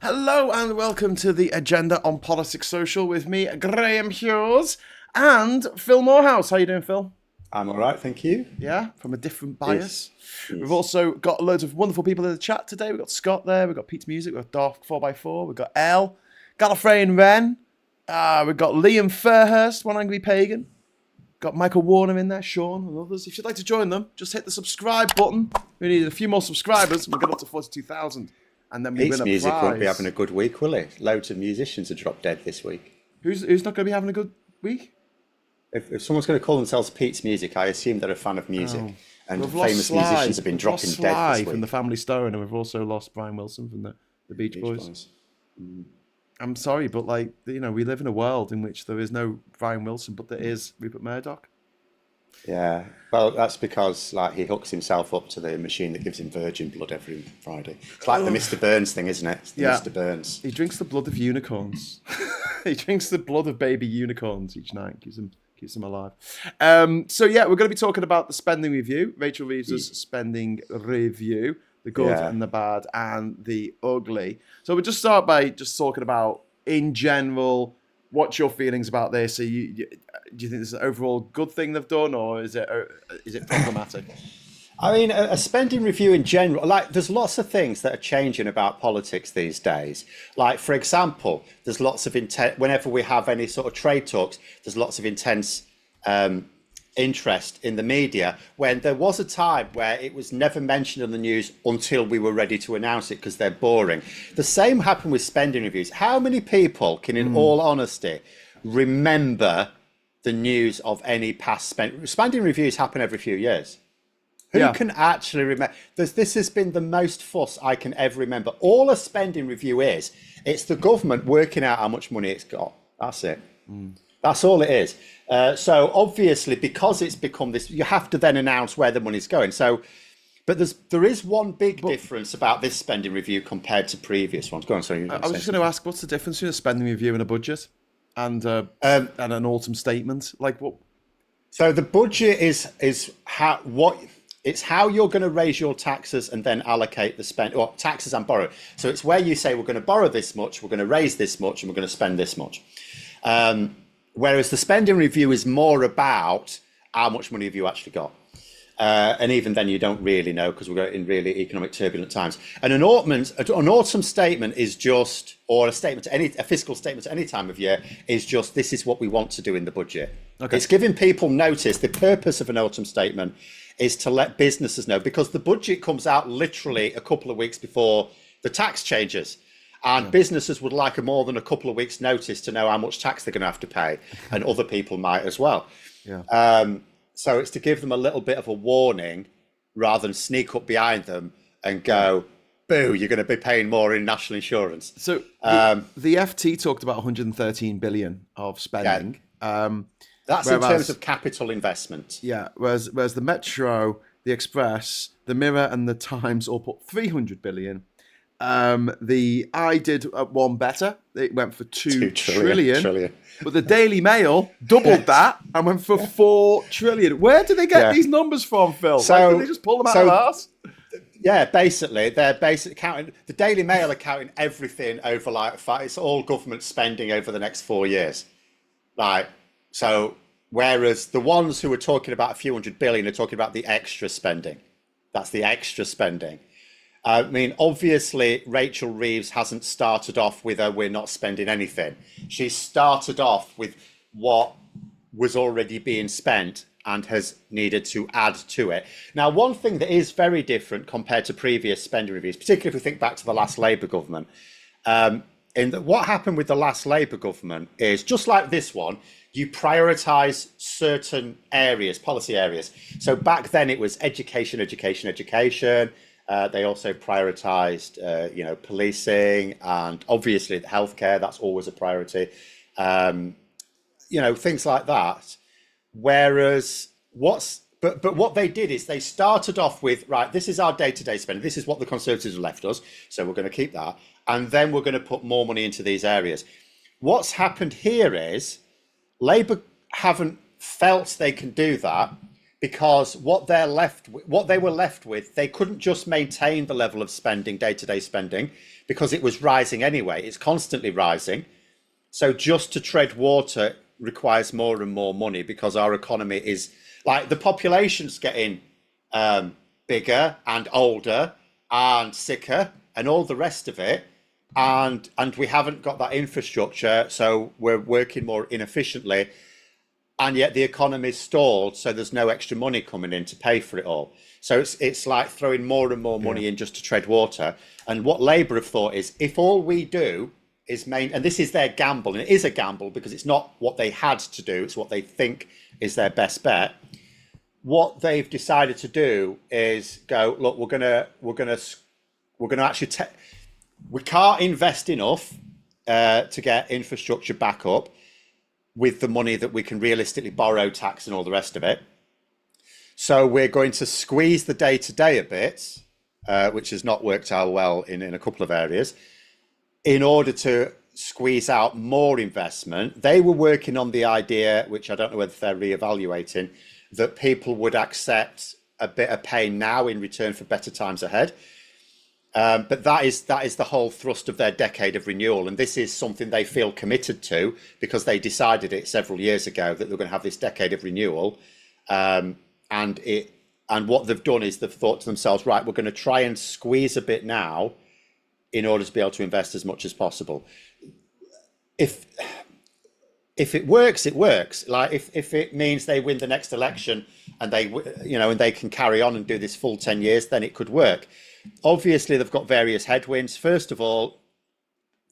Hello and welcome to the Agenda on Politics Social with me, Graham Hughes, and Phil Moorhouse. How you doing, Phil? I'm all right, thank you. Yeah, from a different bias. Yes. We've also got loads of wonderful people in the chat today. We've got Scott there, we've got Pete's Music, we've got Dark 4x4, we've got Elle, Gallifrey and Wren, we've got Liam Fairhurst, One Angry Pagan, got Michael Warner in there, Sean and others. If you'd like to join them, just hit the subscribe button. We need a few more subscribers and we'll get up to 42,000. And then we Pete's win a Music prize. won't be having a good week, will it? Loads of musicians are dropped dead this week. Who's not going to be having a good week? If someone's going to call themselves Pete's Music, I assume they're a fan of music. Oh. And We've lost famous Sly. musicians have been We've dropping lost dead Sly this week. from the Family Stone, and we've also lost Brian Wilson from the Beach Boys. I'm sorry, but we live in a world in which there is no Brian Wilson, but there is Rupert Murdoch. Yeah, well, that's because he hooks himself up to the machine that gives him virgin blood every Friday. It's like the Mr. Burns thing, isn't it? It's the Mr. Burns. He drinks the blood of unicorns. He drinks the blood of baby unicorns each night. Keeps them alive. So we're going to be talking about the spending review, Rachel Reeves' spending review, the good and the bad and the ugly. So we'll just start by just talking about, in general, what's your feelings about this? Do you think this is an overall good thing they've done, or is it problematic? I mean, a spending review in general, there's lots of things that are changing about politics these days. Like, for example, there's lots of whenever we have any sort of trade talks, there's lots of intense interest in the media, when there was a time where it was never mentioned in the news until we were ready to announce it because they're boring. The same happened with spending reviews. How many people can, in all honesty, remember the news of any past spending reviews happen every few years? Who can actually remember? This has been the most fuss I can ever remember. All a spending review is, it's the government working out how much money it's got. That's it. That's all it is. So obviously, because it's become this, you have to then announce where the money's going. So, but there is one big difference about this spending review compared to previous ones. Go on, sorry. I was just going to ask, what's the difference between a spending review and a budget, and an autumn statement? Like what? So the budget is how you're going to raise your taxes and then allocate the spend, or taxes and borrow. So it's where you say we're going to borrow this much, we're going to raise this much, and we're going to spend this much. Whereas the spending review is more about how much money have you actually got. And even then you don't really know, because we're in really economic turbulent times. And an autumn statement is just, or a fiscal statement at any time of year is just, this is what we want to do in the budget. Okay. It's giving people notice. The purpose of an autumn statement is to let businesses know, because the budget comes out literally a couple of weeks before the tax changes. And businesses would like more than a couple of weeks' notice to know how much tax they're going to have to pay, and other people might as well. So it's to give them a little bit of a warning, rather than sneak up behind them and go, boo, you're going to be paying more in national insurance. So the FT talked about 113 billion of spending. That's in terms of capital investment. Yeah, whereas the Metro, the Express, the Mirror and the Times all put 300 billion. I did one better. It went for 2 trillion. But the Daily Mail doubled that and went for 4 trillion. Where do they get these numbers from, Phil? Did they just pull them out of arse? Yeah, basically, they're counting. The Daily Mail are counting everything over it's all government spending over the next 4 years. So whereas the ones who are talking about a few hundred billion are talking about the extra spending. That's the extra spending. I mean, obviously, Rachel Reeves hasn't started off with we're not spending anything. She started off with what was already being spent and has needed to add to it. Now, one thing that is very different compared to previous spending reviews, particularly if we think back to the last Labour government, what happened with the last Labour government is, just like this one, you prioritise certain areas, policy areas. So back then it was education. They also prioritised, policing, and obviously healthcare. That's always a priority. Things like that. Whereas but what they did is they started off with, right, this is our day-to-day spending. This is what the Conservatives have left us, so we're going to keep that, and then we're going to put more money into these areas. What's happened here is Labour haven't felt they can do that, because what they were left with, they couldn't just maintain the level of spending, day-to-day spending, because it was rising anyway. It's constantly rising. So just to tread water requires more and more money, because our economy is like, the population's getting bigger and older and sicker and all the rest of it. And we haven't got that infrastructure, so we're working more inefficiently. And yet the economy's stalled, so there's no extra money coming in to pay for it all. So it's like throwing more and more money in just to tread water. And what Labour have thought is, if all we do is and this is their gamble, and it is a gamble because it's not what they had to do, it's what they think is their best bet. What they've decided to do is go, look, we're gonna actually we can't invest enough to get infrastructure back up with the money that we can realistically borrow, tax and all the rest of it. So we're going to squeeze the day-to-day a bit, which has not worked out well in a couple of areas, in order to squeeze out more investment. They were working on the idea, which I don't know whether they're reevaluating, that people would accept a bit of pain now in return for better times ahead. But that is the whole thrust of their decade of renewal, and this is something they feel committed to because they decided it several years ago that they're going to have this decade of renewal, and what they've done is they've thought to themselves, right, we're going to try and squeeze a bit now in order to be able to invest as much as possible. If it works, it works. Like if it means they win the next election and they can carry on and do this full 10 years, then it could work. Obviously, they've got various headwinds. First of all,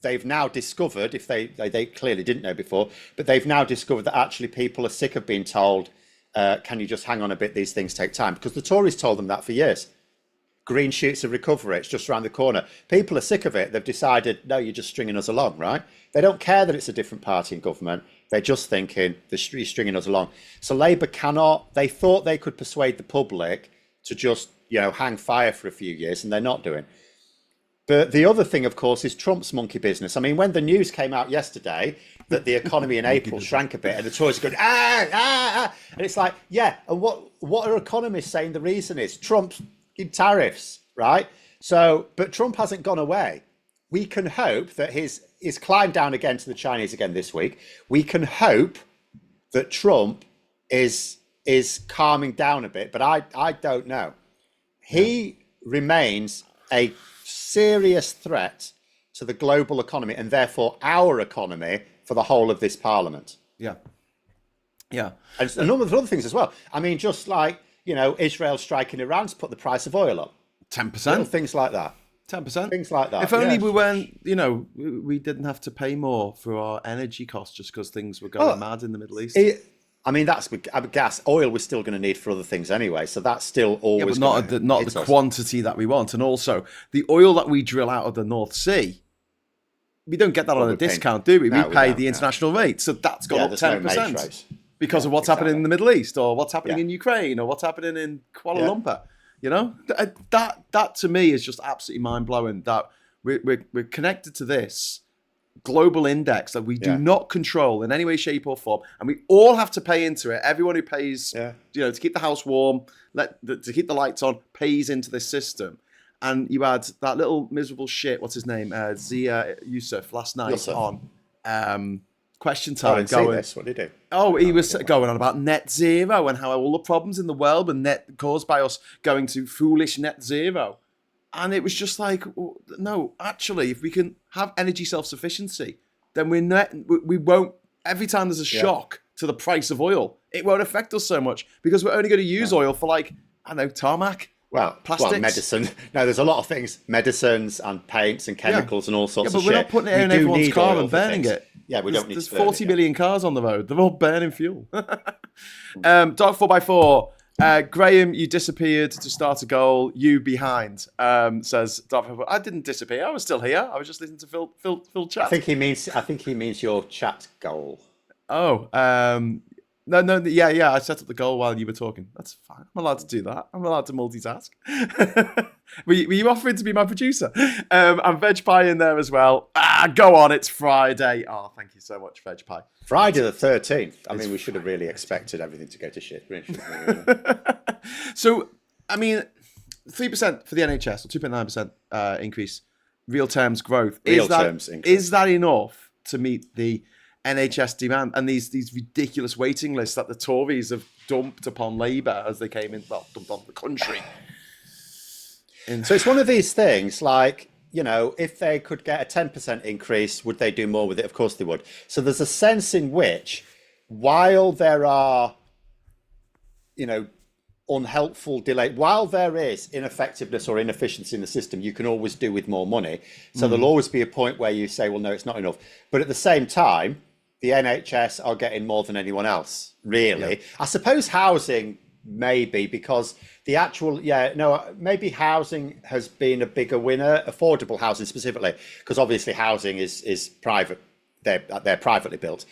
they've now discovered, if they clearly didn't know before, but they've now discovered that actually people are sick of being told, can you just hang on a bit, these things take time, because the Tories told them that for years. Green shoots of recovery, it's just around the corner. People are sick of it. They've decided, no, you're just stringing us along, right? They don't care that it's a different party in government. They're just thinking, they're stringing us along. So Labour they thought they could persuade the public to just hang fire for a few years, and they're not doing. But the other thing, of course, is Trump's monkey business. I mean, when the news came out yesterday that the economy in April shrank a bit, and the Tories are going, and it's like, yeah, and what are economists saying the reason is? Trump's tariffs, right? So, but Trump hasn't gone away. We can hope that he's climbed down again to the Chinese again this week. We can hope that Trump is calming down a bit, but I don't know. He remains a serious threat to the global economy and therefore our economy for the whole of this parliament. Yeah. And a number of other things as well. I mean, just like, Israel striking Iran to put the price of oil up. 10%. Little things like that. 10%. Things like that. If only we weren't, we didn't have to pay more for our energy costs just because things were going mad in the Middle East. That's with gas. Oil we're still going to need for other things anyway, so that's still always. Yeah, but not the quantity that we want, and also the oil that we drill out of the North Sea. We don't get that on a discount, do we? We pay the international rate, so that's gone up 10% because of what's happening in the Middle East, or what's happening in Ukraine, or what's happening in Kuala Lumpur. That to me is just absolutely mind blowing. That we're connected to this global index that we do not control in any way, shape, or form, and we all have to pay into it. Everyone who pays, to keep the house warm, to keep the lights on, pays into this system. And you had that little miserable shit. What's his name? Zia Yusuf last night on Question Time. What did he do? Oh, he was going on about net zero and how all the problems in the world were caused by us going to foolish net zero. And it was just like, no, actually, if we can have energy self-sufficiency, then we won't, every time there's a shock to the price of oil, it won't affect us so much because we're only going to use oil for tarmac. Plastics. Well, medicine. No, there's a lot of things, medicines and paints and chemicals and all sorts of shit. But we're not putting it in everyone's car and burning it. Yeah, we don't need to. There's 40 million cars on the road. They're all burning fuel. Dark 4x4. Graham, you disappeared to start a goal. You behind, says Dark 4x4. I didn't disappear. I was still here. I was just listening to Phil chat. I think he means your chat goal. Oh, No, yeah. I set up the goal while you were talking. That's fine. I'm allowed to do that. I'm allowed to multitask. were you offering to be my producer? I'm Veg Pie in there as well. Go on. It's Friday. Oh, thank you so much, Veg Pie. Friday the 13th. I mean, we should have really expected everything to go to shit. Really. So, I mean, 3% for the NHS, or 2.9% increase, real terms growth. Is that enough to meet the NHS demand and these ridiculous waiting lists that the Tories have dumped upon Labour as they came in, dumped on the country? So it's one of these things like, if they could get a 10% increase, would they do more with it? Of course they would. So there's a sense in which, while there are, unhelpful delay, while there is ineffectiveness or inefficiency in the system, you can always do with more money. So there'll always be a point where you say, well, no, it's not enough. But at the same time, the NHS are getting more than anyone else, really. Yeah. I suppose housing, maybe, because the actual, maybe housing has been a bigger winner, affordable housing specifically, because obviously housing is private, they're privately built.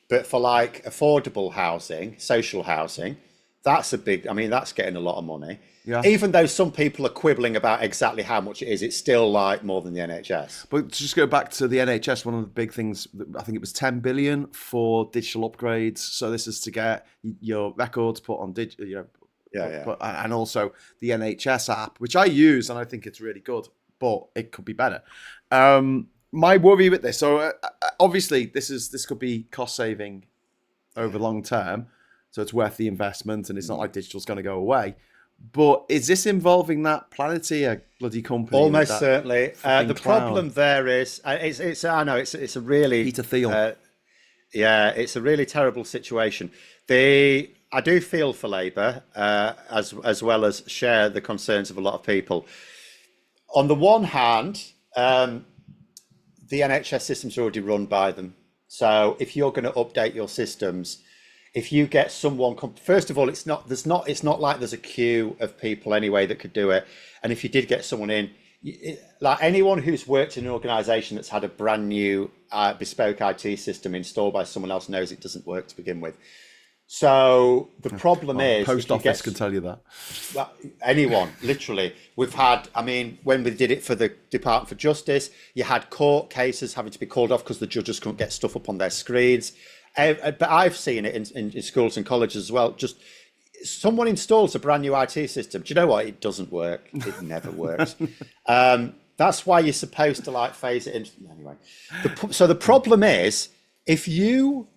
But for like affordable housing, social housing, that's getting a lot of money. Yeah. Even though some people are quibbling about exactly how much it is, it's still like more than the NHS. But to just go back to the NHS, one of the big things, I think it was 10 billion for digital upgrades. So this is to get your records put on digital, and also the NHS app, which I use and I think it's really good, but it could be better. My worry with this, so obviously this could be cost saving over long term, so it's worth the investment, and it's not like digital's going to go away. But is this involving that Planeteer bloody company? Almost certainly. The problem there is, it's a really Peter Thiel. It's a really terrible situation. I do feel for Labour, as well as share the concerns of a lot of people. On the one hand, the NHS systems are already run by them. So if you're going to update your systems, if you get someone, first of all, it's not like there's a queue of people anyway that could do it. And if you did get someone in, like anyone who's worked in an organisation that's had a brand new bespoke IT system installed by someone else knows it doesn't work to begin with. So the problem is, post office can tell you that. Anyone, literally. We've had, when we did it for the Department for Justice, you had court cases having to be called off because the judges couldn't get stuff up on their screens. But I've seen it in schools and colleges as well. Just someone installs a brand new IT system. Do you know what? It doesn't work. It never works. That's why you're supposed to phase it in. Anyway, so the problem is, if you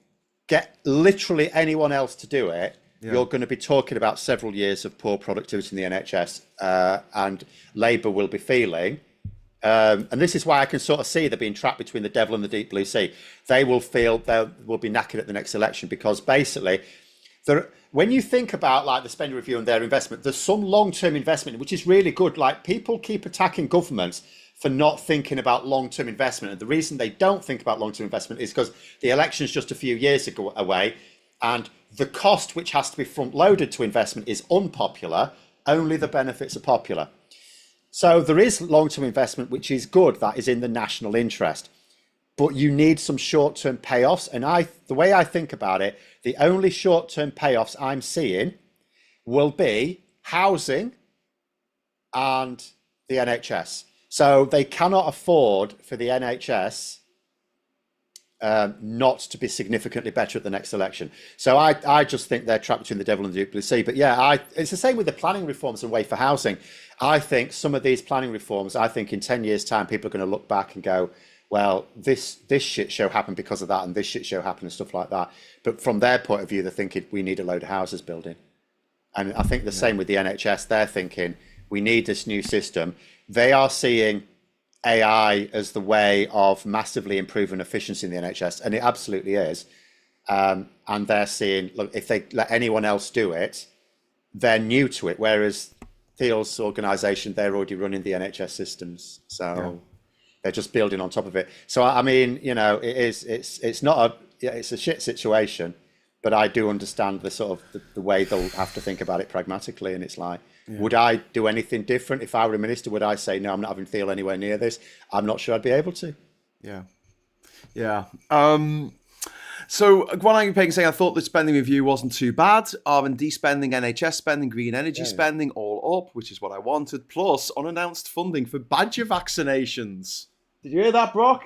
get literally anyone else to do it, you're going to be talking about several years of poor productivity in the NHS, and Labour will be feeling. And this is why I can sort of see they're being trapped between the devil and the deep blue sea. They will feel they will be knackered at the next election, because basically, when you think about the spending review and their investment, there's some long-term investment, which is really good. People keep attacking governments for not thinking about long-term investment. And the reason they don't think about long-term investment is because the election's just a few years away, and the cost which has to be front-loaded to investment is unpopular. Only the benefits are popular. So there is long-term investment, which is good. That is in the national interest. But you need some short-term payoffs. And the way I think about it, the only short-term payoffs I'm seeing will be housing and the NHS. So they cannot afford for the NHS not to be significantly better at the next election. So I just think they're trapped between the devil and the deep blue sea. But it's the same with the planning reforms and way for housing. I think some of these planning reforms, I think in 10 years' time, people are going to look back and go, well, this shit show happened because of that, and this shit show happened and stuff like that. But from their point of view, they're thinking we need a load of houses building. And I think the same with the NHS. They're thinking we need this new system. They are seeing AI as the way of massively improving efficiency in the NHS, and it absolutely is. And they're seeing, look, if they let anyone else do it, they're new to it. Whereas Thiel's organisation, they're already running the NHS systems, so they're just building on top of it. So it's a shit situation, but I do understand the sort of the way they'll have to think about it pragmatically. And it's like, would I do anything different if I were a minister? Would I say, no, I'm not having Thiel anywhere near this? I'm not sure I'd be able to. Yeah. So Guan Peng saying, I thought the spending review wasn't too bad. R&D spending, NHS spending, green energy spending, all up, which is what I wanted. Plus unannounced funding for badger vaccinations. Did you hear that, Brock?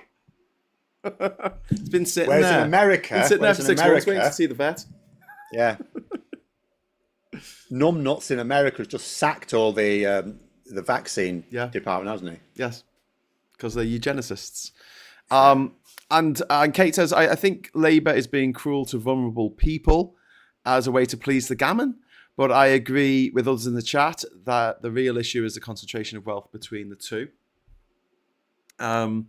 It's been sitting Whereas there. in America, Been sitting there for 6 months waiting to see the vet. Yeah. Numbnuts in America has just sacked all the vaccine department, hasn't he? Yes, because they're eugenicists. And Kate says, I think Labour is being cruel to vulnerable people as a way to please the gammon. But I agree with others in the chat that the real issue is the concentration of wealth between the two. And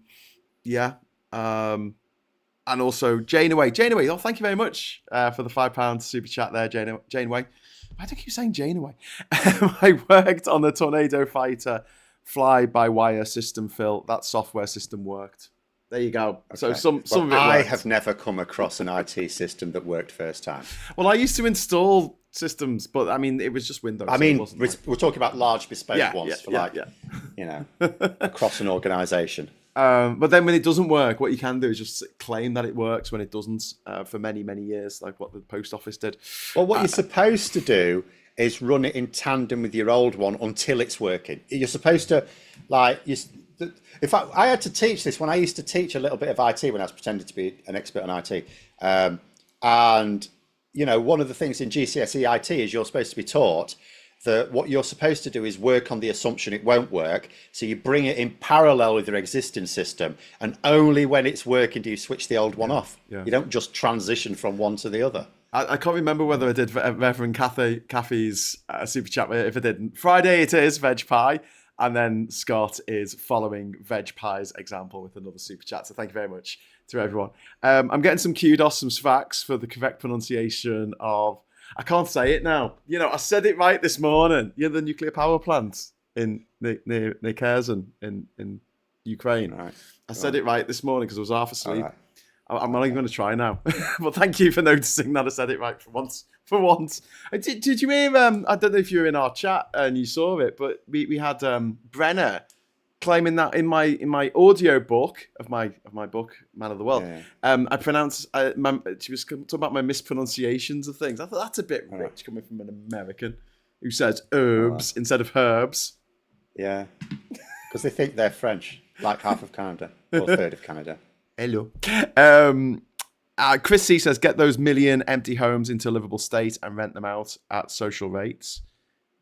also Janeway. Oh, thank you very much for the £5 super chat there, Janeway. Why do I keep saying Janeway? I worked on the Tornado Fighter fly-by-wire system, Phil. That software system worked. There you go. Okay. So some of it I worked. have never come across an IT system that worked first time. Well, I used to install systems, but I mean, it was just Windows. I mean, we're talking about large bespoke ones across an organisation. But then when it doesn't work, what you can do is just claim that it works when it doesn't for many, many years, like what the post office did. Well, what you're supposed to do is run it in tandem with your old one until it's working. You're supposed to, in fact, I had to teach this when I used to teach a little bit of IT when I was pretending to be an expert on IT. And, you know, one of the things in GCSE IT is you're supposed to be taught that what you're supposed to do is work on the assumption it won't work. So you bring it in parallel with your existing system, and only when it's working do you switch the old one off. Yeah. You don't just transition from one to the other. I can't remember whether I did Reverend Kathy's super chat. If I didn't, Friday it is veg pie, and then Scott is following veg pie's example with another super chat. So thank you very much to everyone. I'm getting some kudos, some facts for the correct pronunciation of. I can't say it now. You know, I said it right this morning. You know, the nuclear power plant near Kherson in Ukraine. Right. I said it right this morning because I was half asleep. Right. I'm not even going to try now. But thank you for noticing that I said it right for once. Did you hear? I don't know if you were in our chat and you saw it, but we had Brenner claiming that in my audio book of my book Man of the World, I pronounced she was talking about my mispronunciations of things. I thought that's a bit rich coming from an American who says herbs instead of herbs. Yeah, because they think they're French, like half of Canada or a third of Canada. Hello. Chris C says, get those million empty homes into a livable state and rent them out at social rates.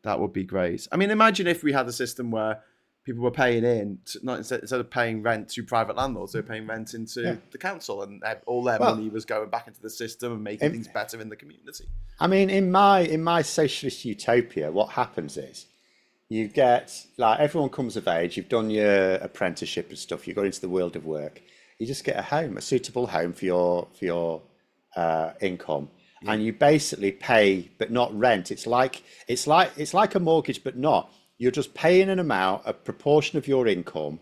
That would be great. I mean, imagine if we had a system where people were paying instead of paying rent to private landlords, they were paying rent into the council, and all their money was going back into the system and making things better in the community. I mean, in my socialist utopia, what happens is you get, like, everyone comes of age, you've done your apprenticeship and stuff, you go into the world of work, you just get a suitable home for your income. Yeah. And you basically pay, but not rent. It's like a mortgage, but not. You're just paying an amount, a proportion of your income,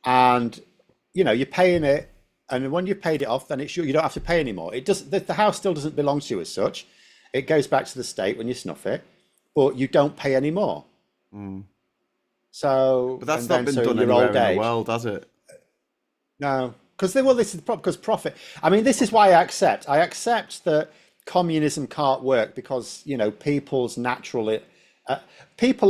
and you know you're paying it. And when you've paid it off, then you don't have to pay anymore. It does. The house still doesn't belong to you as such. It goes back to the state when you snuff it, but you don't pay anymore. Mm. So, but that's not been done anywhere in the world, has it? No, because this is the problem. Because profit. I mean, this is why I accept that communism can't work, because you know people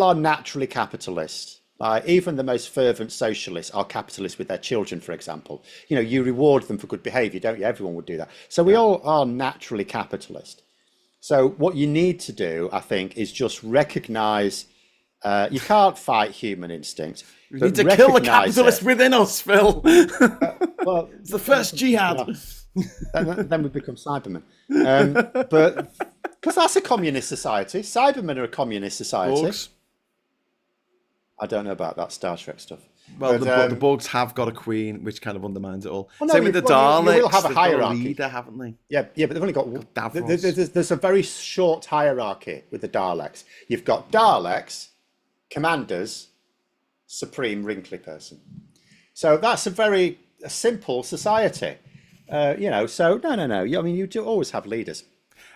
are naturally capitalist. Even the most fervent socialists are capitalists with their children, for example. You know, you reward them for good behaviour, don't you? Everyone would do that. So we all are naturally capitalist. So what you need to do, I think, is just recognise you can't fight human instinct. We need to kill the capitalist within us, Phil. Well, it's the first jihad. Then we become Cybermen. But because that's a communist society. Cybermen are a communist society. Borgs. I don't know about that Star Trek stuff. Well, but, the Borgs have got a queen, which kind of undermines it all. Well, no, same with the Daleks. You will have a hierarchy. Leader, haven't they? Yeah, but they've only got there's a very short hierarchy with the Daleks. You've got Daleks, commanders, supreme wrinkly person. So that's a very simple society. You know, so no. I mean, you do always have leaders.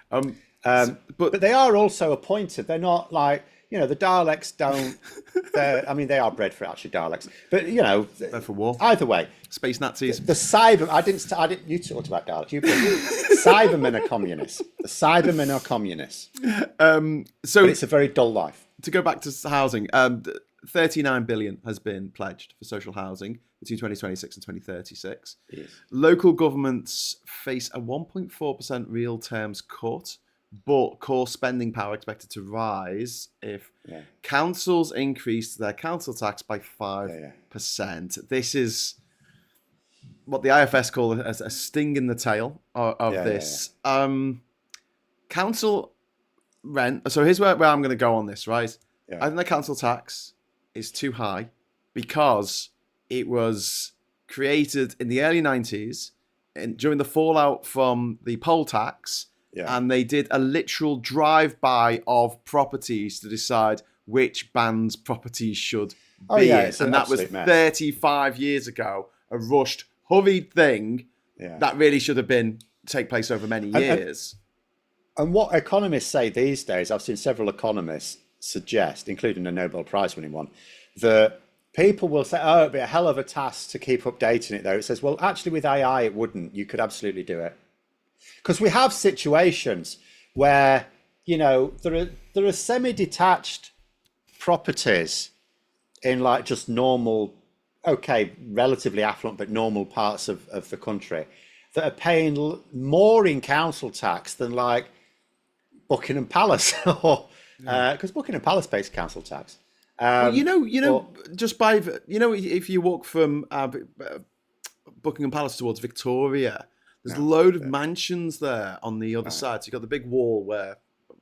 But they are also appointed. They're not like, you know, the Daleks don't. I mean, they are bred for actually Daleks. But you know, they're for war. Either way, Space Nazis. The Cyber, I didn't. You talked about Daleks. Cybermen are communists. The Cybermen are communists. So but it's a very dull life. To go back to housing, 39 billion has been pledged for social housing between 2026 and 2036. Yes. Local governments face a 1.4% real terms cut, but core spending power expected to rise if councils increase their council tax by 5%. This is what the IFS call a sting in the tail of this. Council rent. So here's where I'm going to go on this, right? I think the council tax is too high because it was created in the early 90s and during the fallout from the poll tax. And they did a literal drive-by of properties to decide which bands properties should be in. And that was 35 years ago, a rushed, hurried thing that really should have take place over many years. And what economists say these days, I've seen several economists suggest, including a Nobel Prize winning one, that people will say, oh, it'd be a hell of a task to keep updating it, though. It says, well, actually, with AI, it wouldn't. You could absolutely do it. Because we have situations where, there are semi-detached properties in like just normal, relatively affluent, but normal parts of the country that are paying more in council tax than like Buckingham Palace, or because Buckingham Palace pays council tax. Just by if you walk from Buckingham Palace towards Victoria, there's a load of mansions there on the other side. So you've got the big wall where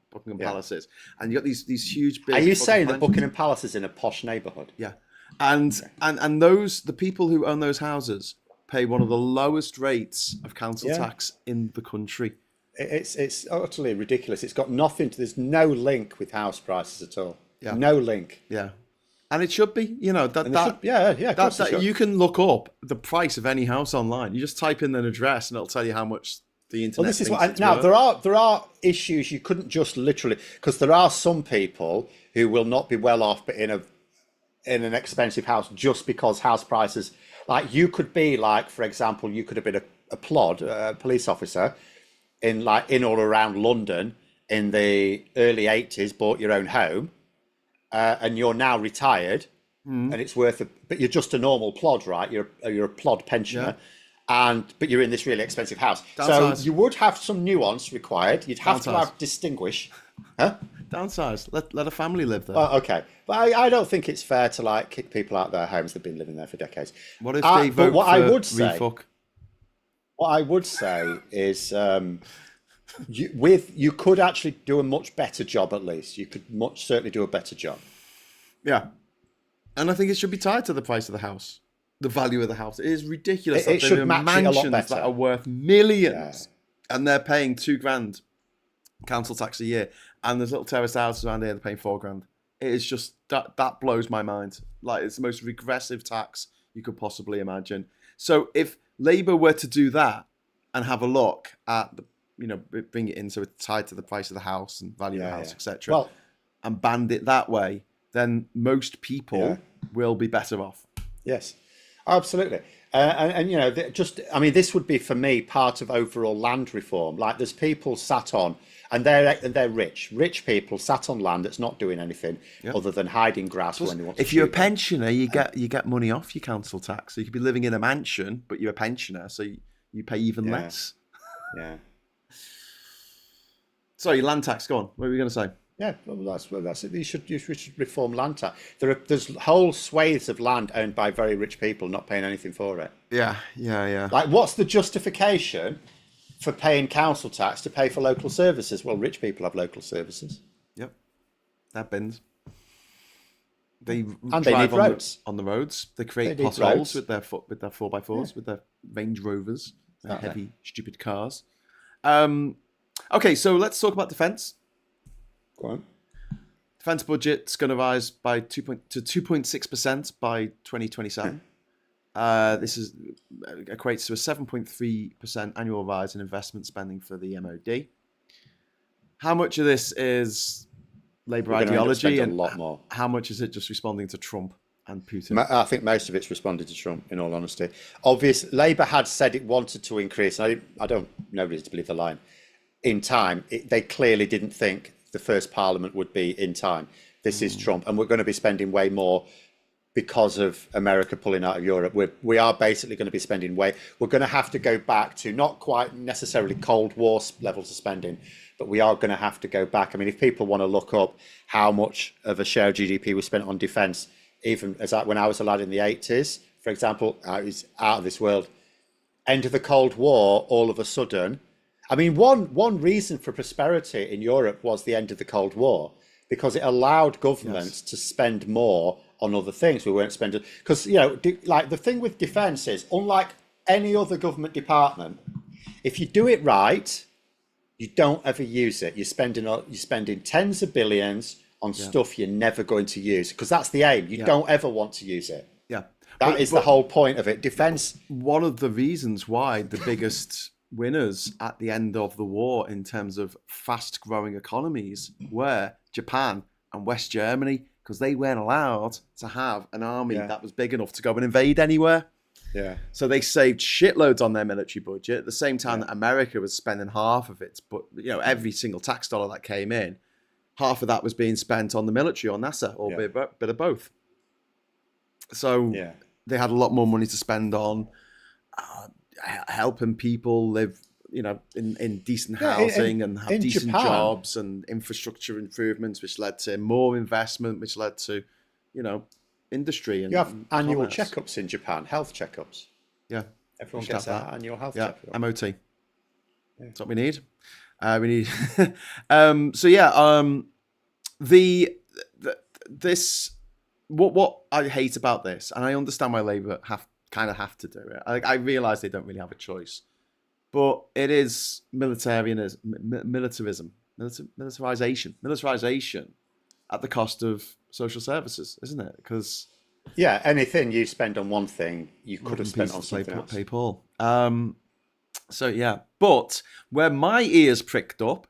Buckingham Palace is, and you got these huge big. Are you saying that Buckingham Palace is in a posh neighbourhood? Yeah, and the people who own those houses pay one of the lowest rates of council tax in the country. It's utterly ridiculous. It's got nothing to. There's no link with house prices at all. Yeah. No link. Yeah. And it should be, that you can look up the price of any house online. You just type in an address and it'll tell you how much the internet. Well, this is what there are issues you couldn't just literally, because there are some people who will not be well off, but in an expensive house just because house prices. Like you could be like, for example, you could have been a plod, a police officer, in or around London in the early 80s, bought your own home. And you're now retired, and it's but you're just a normal plod, right? You're a plod pensioner, but you're in this really expensive house. Downsize. So you would have some nuance required. You'd have to have distinguish. Huh? Downsize. Let a family live there. Okay, but I don't think it's fair to like kick people out of their homes that've been living there for decades. What if they vote for refuck? What I would say is. You could actually do a much better job. At least you could certainly do a better job. Yeah, and I think it should be tied to the price of the house, the value of the house. It is ridiculous. It should match it a lot better. That are worth millions, and they're paying $2,000 council tax a year, and there's little terraced houses around here they're paying $4,000. It is just that blows my mind. Like it's the most regressive tax you could possibly imagine. So if Labour were to do that and have a look at the bring it in so it's tied to the price of the house and value of the house, etc. And band it that way, then most people will be better off. Yes, absolutely. This would be for me part of overall land reform. Like there's people sat on, and they're rich people sat on land that's not doing anything other than hiding grass when they want to. If you're a pensioner, you get money off your council tax. So you could be living in a mansion, but you're a pensioner, so you pay even less. Yeah. Sorry, land tax. Go on. What were you going to say? Yeah, that's it. You should reform land tax. There's whole swathes of land owned by very rich people not paying anything for it. Yeah. Like, what's the justification for paying council tax to pay for local services? Well, rich people have local services. Yep, that bins. They need roads on the roads. They create potholes with their 4x4s, with their Range Rovers, their heavy, stupid cars. Okay, so let's talk about defence. Go on. Defence budget's going to rise by 2.6% by 2027. This equates to a 7.3% annual rise in investment spending for the MOD. How much of this is Labour ideology, and a lot more. How much is it just responding to Trump? and Putin. I think most of it's responded to Trump, in all honesty. Obviously, Labour had said it wanted to increase, and I don't know to believe the line, in time. They clearly didn't think the first Parliament would be in time. This is Trump, and we're going to be spending way more because of America pulling out of Europe. We are basically going to be spending we're going to have to go back to not quite necessarily Cold War levels of spending, but we are going to have to go back. I mean, if people want to look up how much of a share of GDP was spent on defence, even when I was a lad in the 80s, for example, it was out of this world. End of the Cold War, all of a sudden, I mean, one reason for prosperity in Europe was the end of the Cold War, because it allowed governments to spend more on other things. We weren't spending, because, like the thing with defence is, unlike any other government department, if you do it right, you don't ever use it. You're spending tens of billions on stuff you're never going to use, because that's the aim. You don't ever want to use it. Yeah. That is the whole point of it. Defence. One of the reasons why the biggest winners at the end of the war in terms of fast growing economies were Japan and West Germany, because they weren't allowed to have an army that was big enough to go and invade anywhere. Yeah. So they saved shitloads on their military budget at the same time that America was spending half of it. But every single tax dollar that came in, half of that was being spent on the military or NASA, or a bit of both. So they had a lot more money to spend on helping people live, in decent housing and have decent jobs and infrastructure improvements, which led to more investment, which led to, industry. And you have annual commerce. checkups in Japan, health checkups. Yeah. Everyone gets that annual health checkup. MOT. Yeah. That's what we need. What I hate about this, and I understand why Labour have to do it. I realise they don't really have a choice, but it is militarism, militarization at the cost of social services, isn't it? Because anything you spend on one thing, you could have spent on something else. Pay Paul. But where my ears pricked up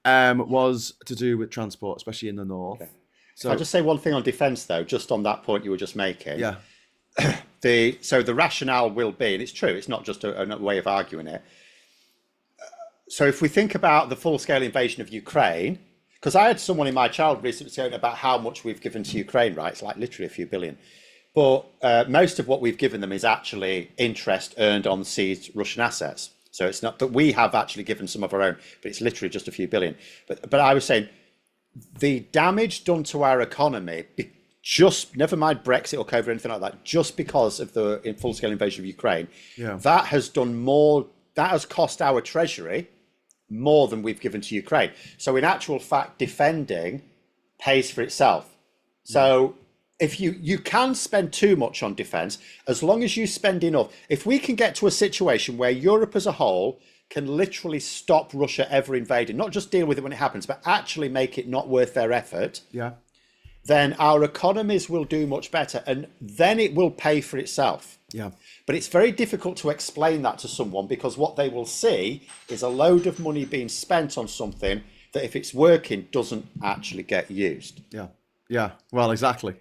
was to do with transport, especially in the north. Okay. So I'll just say one thing on defence, though, just on that point you were just making. Yeah. So the rationale will be, and it's true, it's not just a way of arguing it. So if we think about the full-scale invasion of Ukraine, because I had someone in my childhood recently saying about how much we've given to Ukraine, right? It's like literally a few billion. But most of what we've given them is actually interest earned on seized Russian assets. So it's not that we have actually given some of our own, but it's literally just a few billion. But I was saying, the damage done to our economy, just never mind Brexit or COVID or anything like that, just because of the full-scale invasion of Ukraine, that has done more. That has cost our treasury more than we've given to Ukraine. So in actual fact, defending pays for itself. So if you can spend too much on defence, as long as you spend enough. If we can get to a situation where Europe as a whole can literally stop Russia ever invading, not just deal with it when it happens, but actually make it not worth their effort, then our economies will do much better, and then it will pay for itself. Yeah. But it's very difficult to explain that to someone, because what they will see is a load of money being spent on something that, if it's working, doesn't actually get used. Yeah. Yeah. Well, exactly.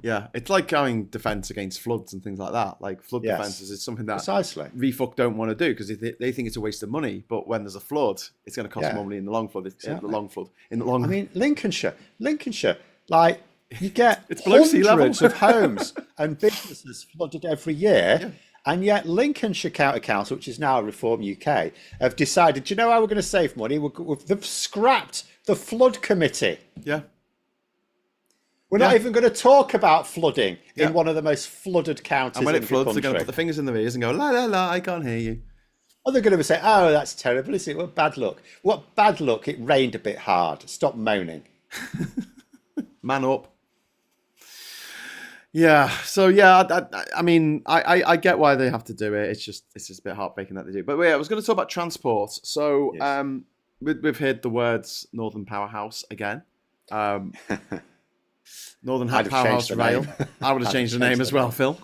Yeah, it's like going defence against floods and things like that. Like flood defences is something that refuck don't want to do, because they think it's a waste of money. But when there's a flood, it's going to cost more money in the long flood. I mean, Lincolnshire, like you get hundreds of homes and businesses flooded every year. And yet Lincolnshire County Council, which is now Reform UK, have decided, you know how we're going to save money? They've scrapped the flood committee. Yeah. We're not even going to talk about flooding in one of the most flooded counties in the country. And when it floods, they're going to put their fingers in their ears and go, la, la, la, I can't hear you. Or they're going to say, oh, that's terrible, isn't it? What bad luck. What bad luck, it rained a bit hard. Stop moaning. Man up. Yeah, so I mean, I get why they have to do it. It's just a bit heartbreaking that they do. But I was going to talk about transport. So we've heard the words Northern Powerhouse again. Northern Powerhouse Rail. I would have changed the name as well, Phil.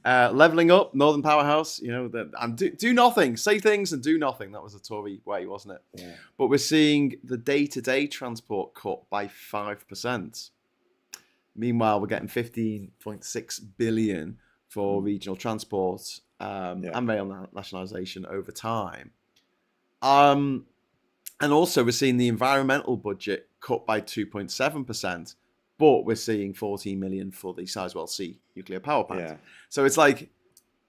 Levelling up, Northern Powerhouse. And do nothing, say things and do nothing. That was a Tory way, wasn't it? Yeah. But we're seeing the day-to-day transport cut by 5%. Meanwhile, we're getting 15.6 billion for regional transport and rail nationalisation over time. And also, we're seeing the environmental budget cut by 2.7%, but we're seeing 14 million for the Sizewell C nuclear power plant. Yeah. So it's like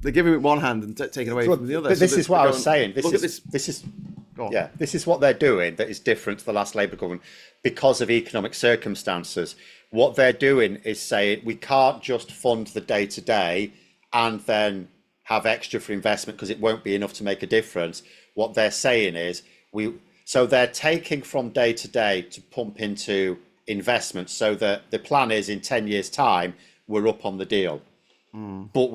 they're giving it one hand and taking away from the other. But this is what I was saying. This is what they're doing that is different to the last Labour government because of economic circumstances. What they're doing is saying we can't just fund the day-to-day and then have extra for investment because it won't be enough to make a difference. What they're saying is so they're taking from day-to-day to pump into investment, so that the plan is in 10 years' time we're up on the deal. But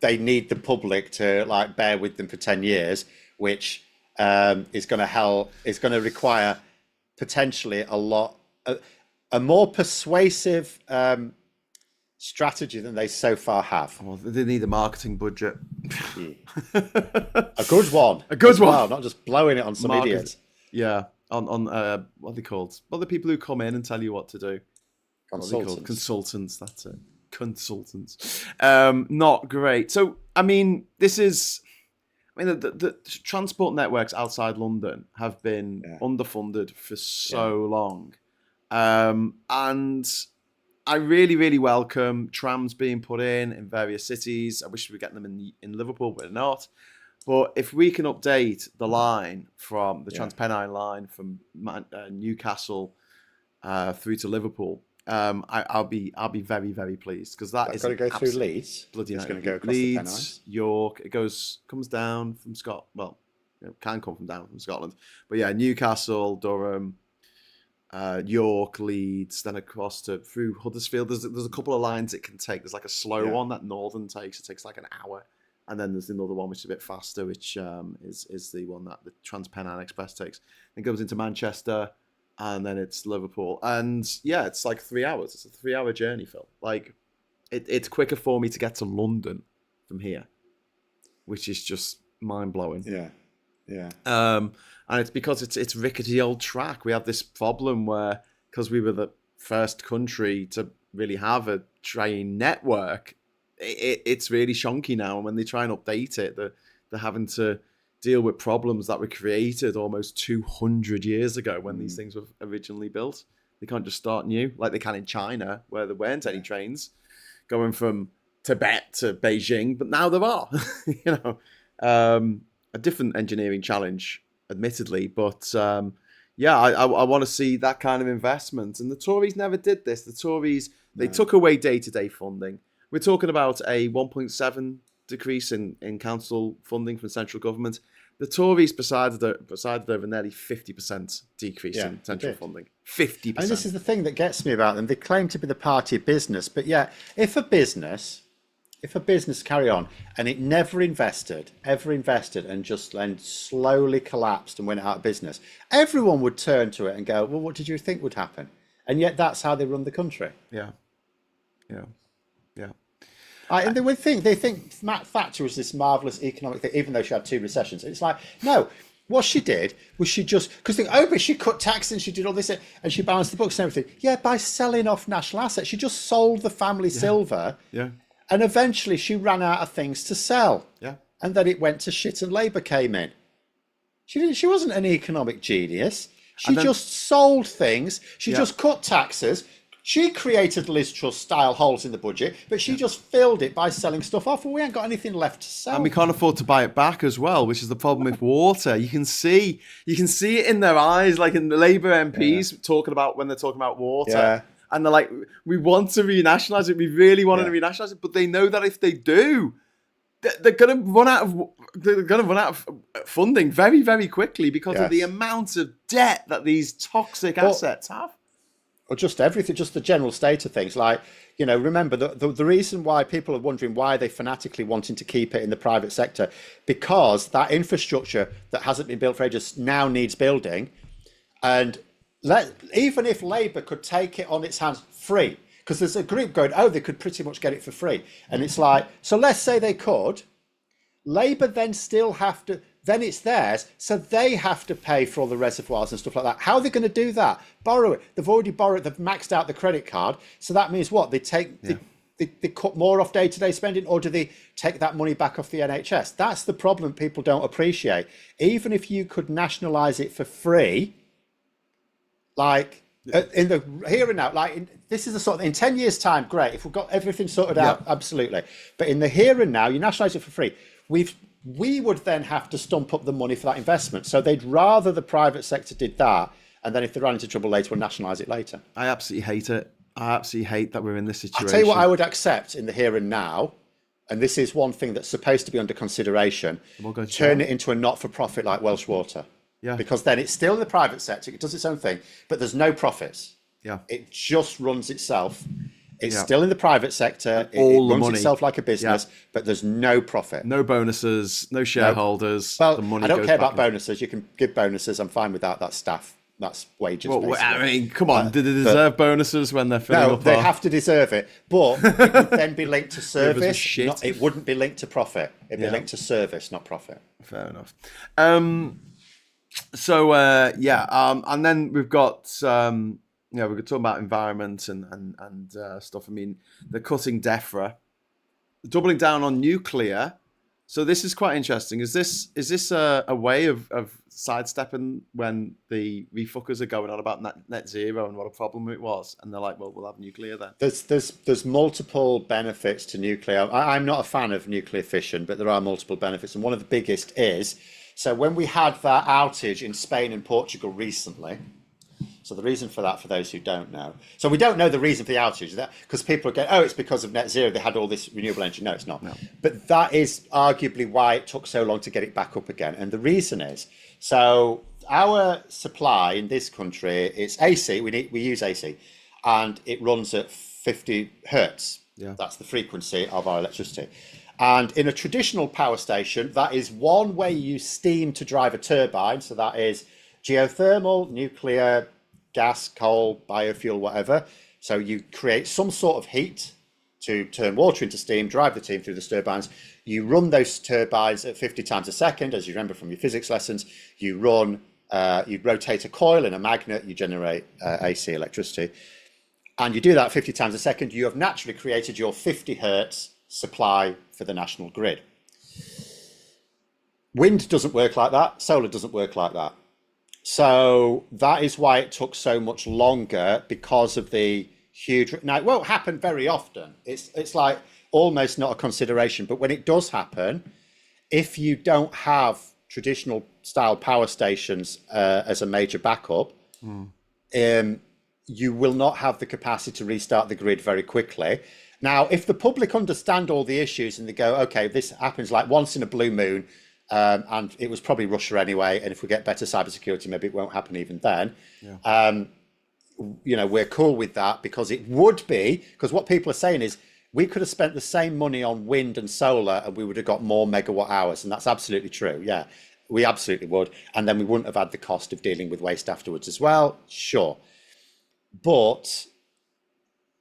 they need the public to like bear with them for 10 years, which is going to require potentially a more persuasive strategy than they so far have. Well, they need a marketing budget. A good one. A good one. Well, not just blowing it on some idiots. Yeah. On what are they called? Well, the people who come in and tell you what to do. Consultants, that's it. Consultants. Not great. So, I mean, the transport networks outside London have been underfunded for so long. And I really, really welcome trams being put in various cities. I wish we were getting them in Liverpool, but we're not. But if we can update the line from the Transpennine line from Newcastle through to Liverpool, I'll be very, very pleased, because that's got to go through Leeds. Bloody it's going to go across Leeds, the Pennines. York. It comes down from Scotland. Well, can come down from Scotland, but yeah, Newcastle, Durham, York, Leeds, then across through Huddersfield. There's a couple of lines it can take. There's like a slow one that Northern takes. It takes like an hour. And then there's another one which is a bit faster, which is the one that the Transpennine Express takes. It goes into Manchester, and then it's Liverpool. And yeah, it's like 3 hours. It's a 3-hour journey, Phil. Like, it's quicker for me to get to London from here, which is just mind-blowing. Yeah. And it's because it's rickety old track. We have this problem where, because we were the first country to really have a train network, it's really shonky now, and when they try and update it, they're having to deal with problems that were created almost 200 years ago when these things were originally built. They can't just start new like they can in China, where there weren't any trains going from Tibet to Beijing, but now there are. A different engineering challenge, admittedly, but I want to see that kind of investment. And the Tories never did this. The Tories, they took away day-to-day funding. We're talking about a 1.7 decrease in council funding from central government. The Tories presided over nearly 50% decrease in central funding. 50%. And this is the thing that gets me about them. They claim to be the party of business, but yeah, if a business carry on and it never invested, and just then slowly collapsed and went out of business, everyone would turn to it and go, well, what did you think would happen? And yet that's how they run the country. Yeah. And they think Matt Thatcher was this marvellous economic thing, even though she had 2 recessions. It's like, no, what she did was but she cut taxes and she did all this and she balanced the books and everything. Yeah, by selling off national assets. She just sold the family silver. Yeah. And eventually she ran out of things to sell. Yeah. And then it went to shit and Labour came in. She wasn't an economic genius. She just sold things. She just cut taxes. She created Liz Truss style holes in the budget, but she just filled it by selling stuff off. Well, we ain't got anything left to sell. And we can't afford to buy it back as well, which is the problem with water. You can see it in their eyes, like in the Labour MPs talking about when they're talking about water. Yeah. And they're like, we want to renationalise it. We really want to renationalise it, but they know that if they do, they're going to run out of funding very, very quickly because of the amount of debt that these toxic assets have. Or just everything, just the general state of things. Like, remember the reason why people are wondering why they're fanatically wanting to keep it in the private sector, because that infrastructure that hasn't been built for ages now needs building. And even if Labour could take it on its hands free, because there's a group going, they could pretty much get it for free. And it's like, so let's say they could, Labour then still have to, then it's theirs. So they have to pay for all the reservoirs and stuff like that. How are they going to do that? Borrow it. They've already borrowed, they've maxed out the credit card. So that means what? They cut more off day-to-day spending, or do they take that money back off the NHS? That's the problem people don't appreciate. Even if you could nationalise it for free, like in the here and now, this is the sort of, in 10 years' time, great. If we've got everything sorted out, absolutely. But in the here and now, you nationalise it for free. We would then have to stump up the money for that investment. So they'd rather the private sector did that, and then if they ran into trouble later, we'll nationalise it later. I absolutely hate it. I absolutely hate that we're in this situation. I'll tell you what I would accept in the here and now, and this is one thing that's supposed to be under consideration, turn it into a not-for-profit like Welsh Water. Yeah. Because then it's still in the private sector, it does its own thing, but there's no profits. Yeah. It just runs itself. It's still in the private sector. It runs money. itself like a business, but there's no profit. No bonuses, no shareholders. Well, the money I don't goes care back about bonuses. You can give bonuses. I'm fine with that. That's staff. That's wages. Well, I mean, come on. Do they deserve bonuses when they're filling No, up? they have to deserve it. But it would then be linked to service. It wouldn't be linked to profit. It'd be linked to service, not profit. Fair enough. And then we've got we're talking about environment and stuff. I mean, they're cutting DEFRA, doubling down on nuclear. So this is quite interesting. Is this a way of sidestepping when the refuckers are going on about net zero and what a problem it was, and they're like, well, we'll have nuclear then? There's multiple benefits to nuclear. I'm not a fan of nuclear fission, but there are multiple benefits, and one of the biggest is, so when we had that outage in Spain and Portugal recently. So the reason for that, for those who don't know, so we don't know the reason for the outage, that because people are going, oh, it's because of net zero, they had all this renewable energy. No, it's not. No. But that is arguably why it took so long to get it back up again. And the reason is, so our supply in this country, it's AC, we use AC, and it runs at 50 hertz. Yeah. That's the frequency of our electricity. And in a traditional power station, that is one way you use steam to drive a turbine. So that is geothermal, nuclear, gas, coal, biofuel, whatever. So you create some sort of heat to turn water into steam, drive the steam through the turbines. You run those turbines at 50 times a second, as you remember from your physics lessons. You rotate a coil in a magnet, you generate AC electricity. And you do that 50 times a second. You have naturally created your 50 hertz supply for the national grid. Wind doesn't work like that. Solar doesn't work like that. So that is why it took so much longer, because of the huge. Now, it won't happen very often. It's like almost not a consideration. But when it does happen, if you don't have traditional style power stations as a major backup, you will not have the capacity to restart the grid very quickly. Now, if the public understand all the issues and they go, okay, this happens like once in a blue moon, and it was probably Russia anyway, and if we get better cybersecurity, maybe it won't happen even then. Yeah. We're cool with that, because it would be, because what people are saying is we could have spent the same money on wind and solar and we would have got more megawatt hours, and that's absolutely true. Yeah, we absolutely would, and then we wouldn't have had the cost of dealing with waste afterwards as well. Sure, but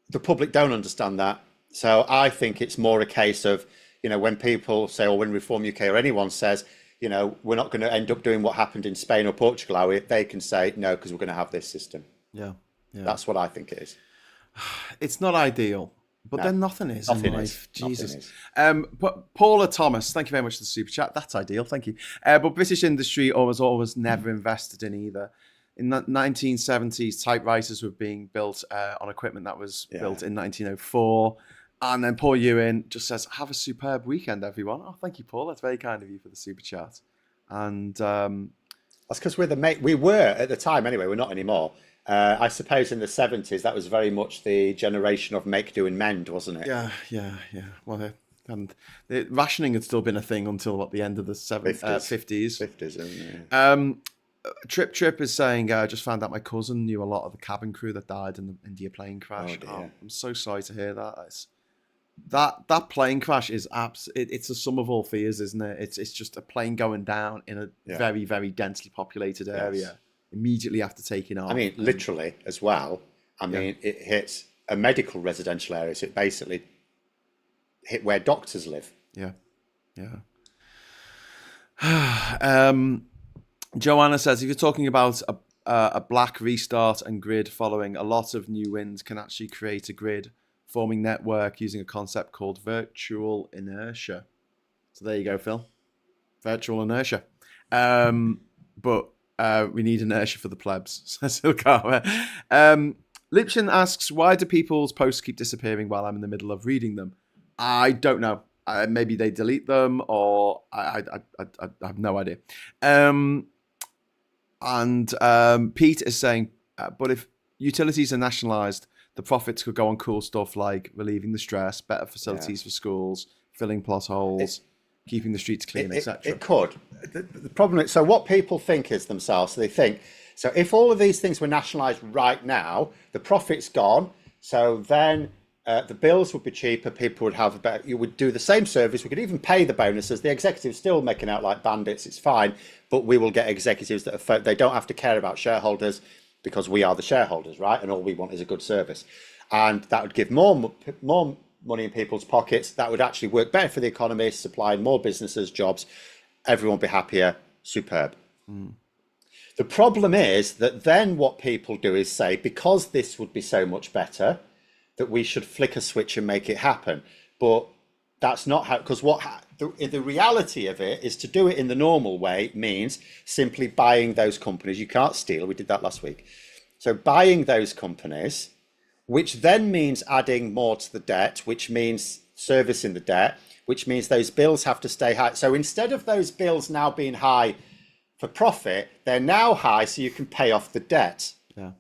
the public don't understand that. So I think it's more a case of, when people say, or when Reform UK or anyone says, we're not going to end up doing what happened in Spain or Portugal, they can say, no, because we're going to have this system. Yeah. That's what I think it is. It's not ideal, but then nothing is in life. Jesus. But Paula Thomas, thank you very much for the super chat. That's ideal, thank you. But British industry always never invested in either. In the 1970s, typewriters were being built on equipment that was built in 1904. And then Paul Ewan just says, have a superb weekend, everyone. Oh, thank you, Paul. That's very kind of you for the super chat. And that's because we were at the time anyway, we're not anymore. I suppose in the 70s, that was very much the generation of make, do and mend, wasn't it? Yeah. Well, the rationing had still been a thing until the end of the 50s. 50s, isn't it? Trip is saying, I just found out my cousin knew a lot of the cabin crew that died in the India plane crash. Oh, I'm so sorry to hear that. That plane crash is it's a sum of all fears, isn't it? It's just a plane going down in a very, very densely populated area immediately after taking off. I mean, literally as well. I mean, it hits a medical residential area, so it basically hit where doctors live. Yeah. Joanna says, if you're talking about a black restart and grid following, a lot of new winds can actually create a grid forming network using a concept called virtual inertia. So there you go, Phil. Virtual inertia. But we need inertia for the plebs, says Ilkara. Lipshin asks, why do people's posts keep disappearing while I'm in the middle of reading them? I don't know. Maybe they delete them, or I have no idea. Pete is saying, but if utilities are nationalised, the profits could go on cool stuff like relieving the stress, better facilities for schools, filling plot holes, keeping the streets clean, etc. It could. The problem is, so what people think is themselves, so they think, so if all of these things were nationalised right now, the profit's gone, so then the bills would be cheaper, people would have a better, you would do the same service, we could even pay the bonuses, the executives still making out like bandits, it's fine, but we will get executives that are, they don't have to care about shareholders because we are the shareholders, right? And all we want is a good service. And that would give more money in people's pockets, that would actually work better for the economy, supplying more businesses, jobs, everyone would be happier, superb. The problem is that then what people do is say, because this would be so much better, that we should flick a switch and make it happen. But that's not how, because the reality of it is to do it in the normal way means simply buying those companies. You can't steal, we did that last week. So buying those companies, which then means adding more to the debt, which means servicing the debt, which means those bills have to stay high. So instead of those bills now being high for profit, they're now high so you can pay off the debt. Yeah.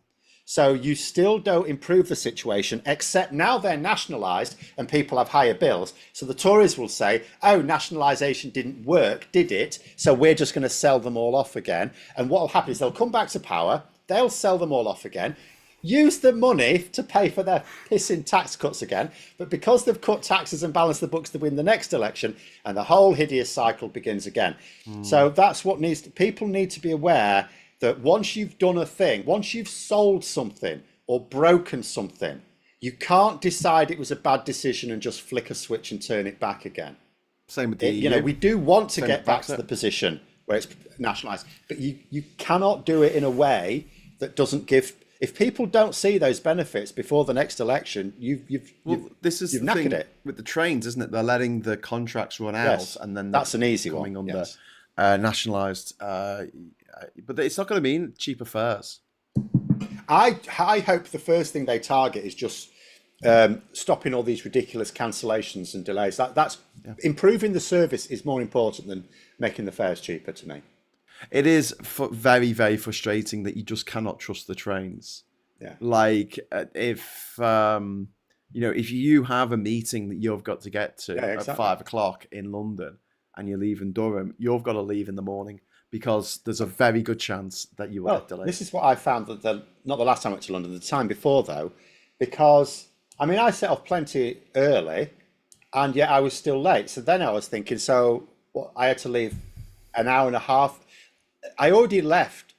So you still don't improve the situation, except now they're nationalised and people have higher bills. So the Tories will say, oh, nationalisation didn't work, did it? So we're just going to sell them all off again. And what will happen is they'll come back to power, they'll sell them all off again, use the money to pay for their pissing tax cuts again. But because they've cut taxes and balanced the books, they win the next election and the whole hideous cycle begins again. So that's what people need to be aware that once you've done a thing, once you've sold something or broken something, you can't decide it was a bad decision and just flick a switch and turn it back again. Same with the EU. You know, we do want to get back to the position where it's nationalised, but you cannot do it in a way that doesn't give. If people don't see those benefits before the next election, you've knackered it. With the trains, isn't it? They're letting the contracts run out, and then that's an easy coming one. Under nationalised. But it's not going to mean cheaper fares. I hope the first thing they target is just stopping all these ridiculous cancellations and delays. That's improving the service is more important than making the fares cheaper to me. It is very, very frustrating that you just cannot trust the trains. Yeah. Like if if you have a meeting that you've got to get to at 5 o'clock in London and you leave in Durham, you've got to leave in the morning because there's a very good chance that you will get delayed. This is what I found that not the last time I went to London, the time before though, because I mean I set off plenty early, and yet I was still late. So then I was thinking, I had to leave an hour and a half. I already left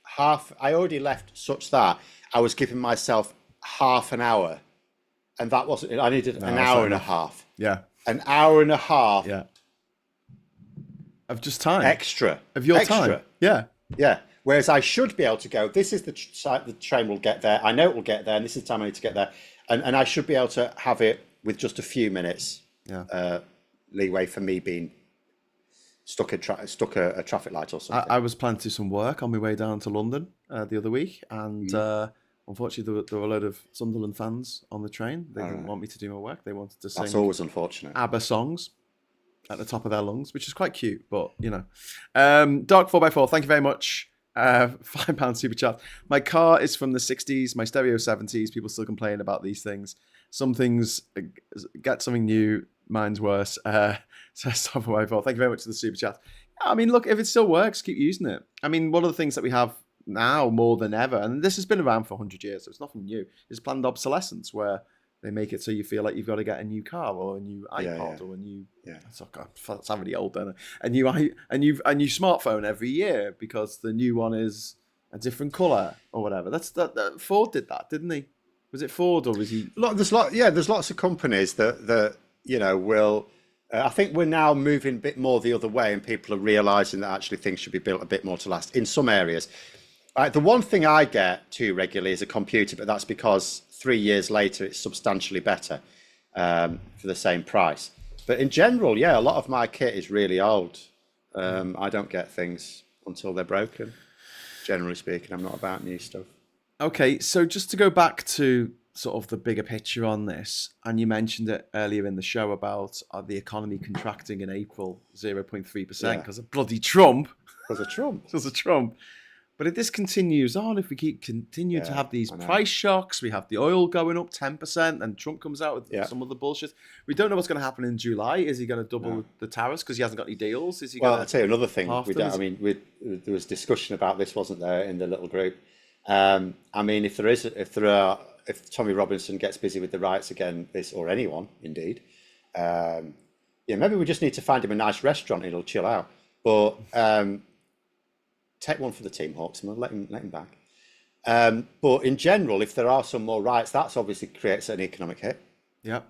such that I was giving myself half an hour, and that wasn't. I needed an hour and a half. Yeah, an hour and a half. Yeah, of just time extra of your time. Yeah. Whereas I should be able to go. This is the train will get there. I know it will get there, and this is the time I need to get there, and I should be able to have it with just a few minutes leeway for me being stuck a traffic light or something. I was planning to do some work on my way down to London the other week, and unfortunately there were a load of Sunderland fans on the train. They didn't want me to do my work. They wanted to sing. That's always unfortunate. ABBA songs at the top of their lungs, which is quite cute, but Dark 4x4, thank you very much. £5 super chat. My car is from the 60s, my stereo 70s. People still complain about these things. Some things get something new, mine's worse. Says Dark 4x4. Thank you very much for the super chat. I mean, look, if it still works, keep using it. I mean, one of the things that we have now more than ever, and this has been around for 100 years, so it's nothing new, is planned obsolescence, where they make it so you feel like you've got to get a new car or a new iPod or a new. That's really old, don't it? A new smartphone every year because the new one is a different color or whatever. That Ford did that, didn't he? Was it Ford or was he? There's lots of companies that will I think we're now moving a bit more the other way, and people are realising that actually things should be built a bit more to last in some areas. The one thing I get too regularly is a computer, but that's because 3 years later it's substantially better for the same price. But in general, yeah, a lot of my kit is really old. I don't get things until they're broken. Generally speaking, I'm not about new stuff. Okay, so just to go back to sort of the bigger picture on this, and you mentioned it earlier in the show about the economy contracting in April 0.3% because of bloody Trump. Because of Trump. Because of Trump. But if this continues on, if we continue to have these price shocks, we have the oil going up 10%, and Trump comes out with some other bullshit. We don't know what's going to happen in July. Is he going to double the tariffs because he hasn't got any deals? Is he? Well, I'll tell you another thing. There was discussion about this, wasn't there, in the little group? I mean, if Tommy Robinson gets busy with the riots again, or anyone indeed, maybe we just need to find him a nice restaurant and he'll chill out. But take one for the team, Hawks, and let him back. But in general, if there are some more riots, that's obviously creates an economic hit. Yeah.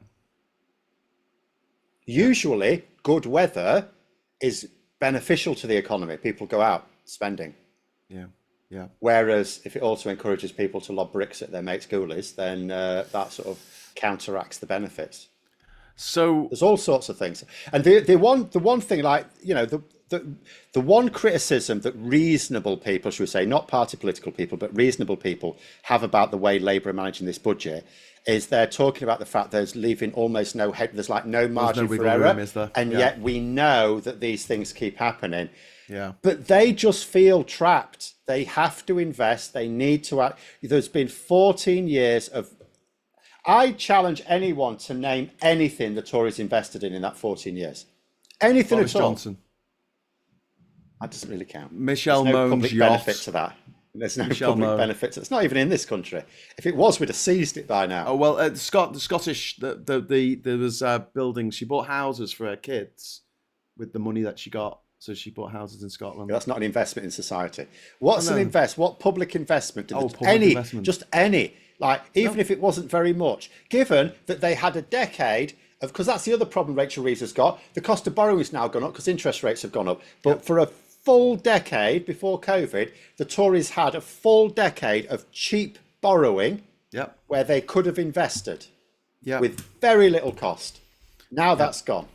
Usually, good weather is beneficial to the economy. People go out spending. Yeah. Yeah. Whereas if it also encourages people to lob bricks at their mates' ghoulies, then that sort of counteracts the benefits. So there's all sorts of things. And the one thing, like, the one criticism that reasonable people, should we say, not party political people, but reasonable people have about the way Labour are managing this budget is they're talking about the fact there's leaving almost no head, there's like no margin for error, and yet we know that these things keep happening. Yeah. But they just feel trapped. They have to invest. They need to act. There's been 14 years of. I challenge anyone to name anything the Tories invested in that 14 years. Anything Boris at all. Johnson. That doesn't really count. Michelle There's no Moan's public yacht. benefit to that. There's no Michelle public Moan. benefit to it. It's not even in this country. If it was, we'd have seized it by now. Oh well, the Scottish, there was buildings. She bought houses for her kids with the money that she got. So she bought houses in Scotland. That's not an investment in society. What's an invest? What public investment? Investment. Just any. Like, even if it wasn't very much, given that they had a decade of, because that's the other problem Rachel Reeves has got. The cost of borrowing has now gone up because interest rates have gone up. But for a full decade before COVID, the Tories had a full decade of cheap borrowing where they could have invested with very little cost. Now that's gone.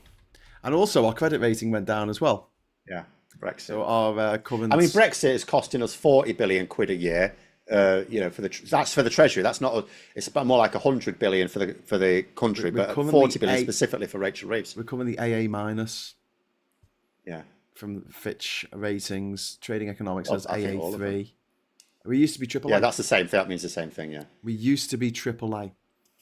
And also our credit rating went down as well. Yeah, Brexit. So our covenants. I mean, Brexit is costing us 40 billion quid a year. That's for the Treasury. That's not. It's about more like 100 billion for the country, but 40 billion specifically for Rachel Reeves. We're coming the AA minus. Yeah. From Fitch ratings, Trading Economics has AA3. We used to be AAA. Yeah, that's the same thing. That means the same thing. Yeah. We used to be AAA.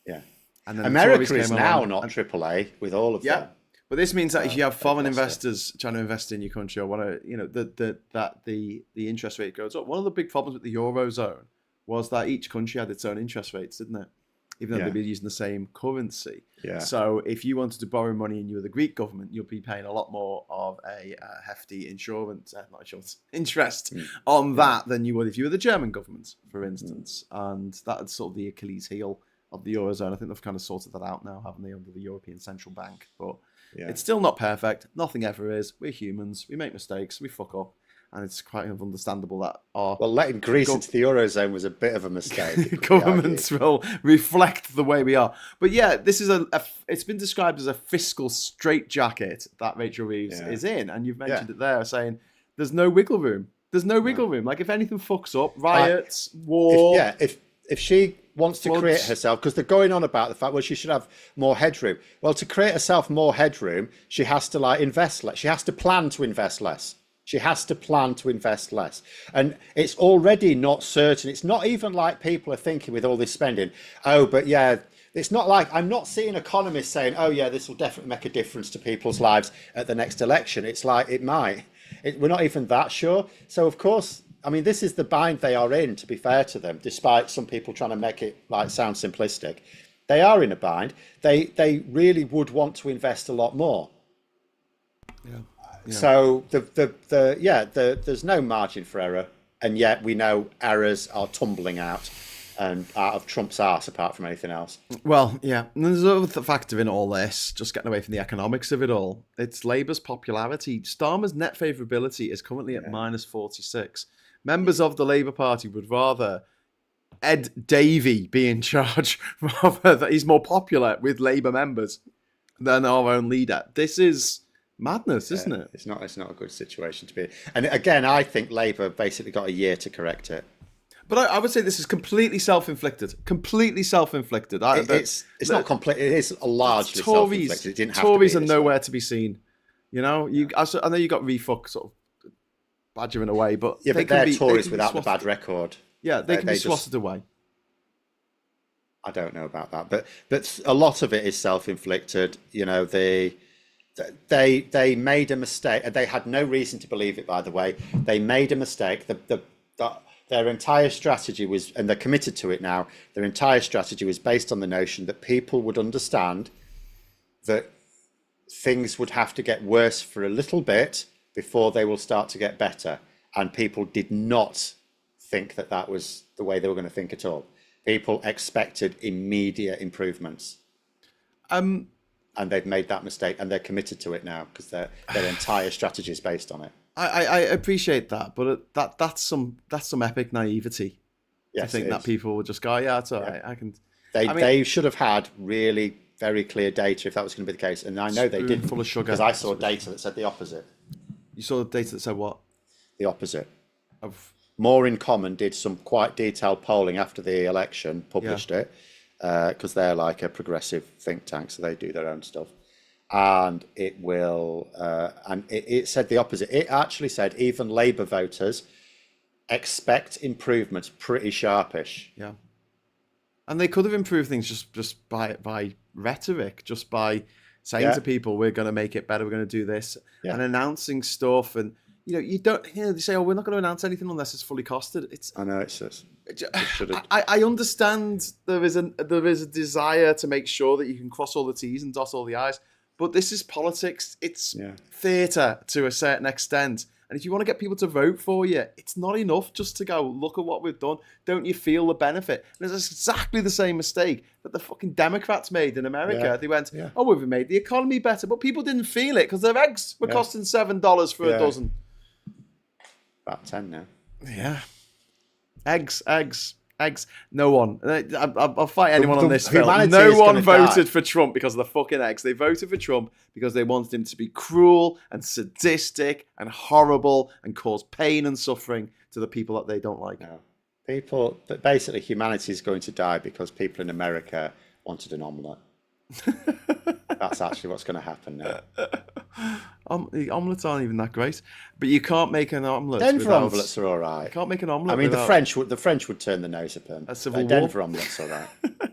Yeah. And then America is now not AAA with all of them. But this means that if you have foreign investors trying to invest in your country or want to, that the interest rate goes up. One of the big problems with the Eurozone was that each country had its own interest rates, didn't it? Even though they'd be using the same currency. Yeah. So if you wanted to borrow money and you were the Greek government, you'll be paying a lot more of a hefty interest on that than you would if you were the German government, for instance. And that's sort of the Achilles heel of the Eurozone. I think they've kind of sorted that out now, haven't they, under the European Central Bank? But it's still not perfect. Nothing ever is. We're humans. We make mistakes. We fuck up. And it's quite understandable that our... Well, letting Greece into the Eurozone was a bit of a mistake. Governments will reflect the way we are. But yeah, this is it's been described as a fiscal straitjacket that Rachel Reeves is in. And you've mentioned it there, saying there's no wiggle room. There's no wiggle room. Like, if anything fucks up, riots, war... If she wants to create herself, because they're going on about the fact, well, she should have more headroom. Well, to create herself more headroom, she has to invest less. She has to plan to invest less. She has to plan to invest less. And it's already not certain. It's not even like people are thinking with all this spending, it's not like, I'm not seeing economists saying, this will definitely make a difference to people's lives at the next election. It's like, it might. We're not even that sure. So, of course, I mean, this is the bind they are in, to be fair to them, despite some people trying to make it sound simplistic. They are in a bind. They really would want to invest a lot more. Yeah. So there's no margin for error, and yet we know errors are tumbling out. and out of Trump's arse apart from anything else. Well, yeah. And there's another factor in all this, just getting away from the economics of it all. It's Labour's popularity. Starmer's net favourability is currently at minus 46. Members of the Labour Party would rather Ed Davey be in charge, rather that he's more popular with Labour members than our own leader. This is madness, isn't it? It's not a good situation to be in. And again, I think Labour basically got a year to correct it. But I would say this is completely self-inflicted. Completely self-inflicted. It's not complete. It is largely Tories, self-inflicted. It didn't have Tories to are be nowhere to be seen. You know, I know you got refuck sort of badgering away, but yeah, but they're Tories without the bad record. Yeah, they can be swatted away. I don't know about that, but a lot of it is self-inflicted. You know, they made a mistake, and they had no reason to believe it. By the way, they made a mistake. Their entire strategy was, and they're committed to it now. Their entire strategy was based on the notion that people would understand that things would have to get worse for a little bit before they will start to get better. And people did not think that that was the way they were going to think at all. People expected immediate improvements. And they've made that mistake, and they're committed to it now because their entire strategy is based on it. I appreciate that, but that's some epic naivety. Yes, I think that people would just go, yeah, it's all right. I can. They should have had really very clear data if that was going to be the case, and I know they didn't. Full of sugar. Because I saw data that said the opposite. You saw the data that said what? The opposite. More in Common did some quite detailed polling after the election, published it, because they're like a progressive think tank, so they do their own stuff. And it will, it said the opposite. It actually said even Labour voters expect improvements pretty sharpish. Yeah. And they could have improved things just by rhetoric, just by saying to people, we're going to make it better, we're going to do this, and announcing stuff. And, you don't, they say, oh, we're not going to announce anything unless it's fully costed. I know it's just. I understand there is a desire to make sure that you can cross all the T's and dot all the I's, but this is politics. It's theatre to a certain extent. And if you want to get people to vote for you, it's not enough just to go, look at what we've done. Don't you feel the benefit? And it's exactly the same mistake that the fucking Democrats made in America. Yeah. They went, oh, we've made the economy better. But people didn't feel it because their eggs were costing $7 for a dozen. About 10 now. Yeah. Eggs. No one. I'll fight anyone on this film. No one voted for Trump because of the fucking eggs. They voted for Trump because they wanted him to be cruel and sadistic and horrible and cause pain and suffering to the people that they don't like. No. But basically humanity is going to die because people in America wanted an omelette. That's actually what's going to happen now. The omelettes aren't even that great, but you can't make an omelette. Denver omelettes are all right. You can't make an omelette. I mean, the French would turn the nose up them. A civil war. Denver omelettes, all right.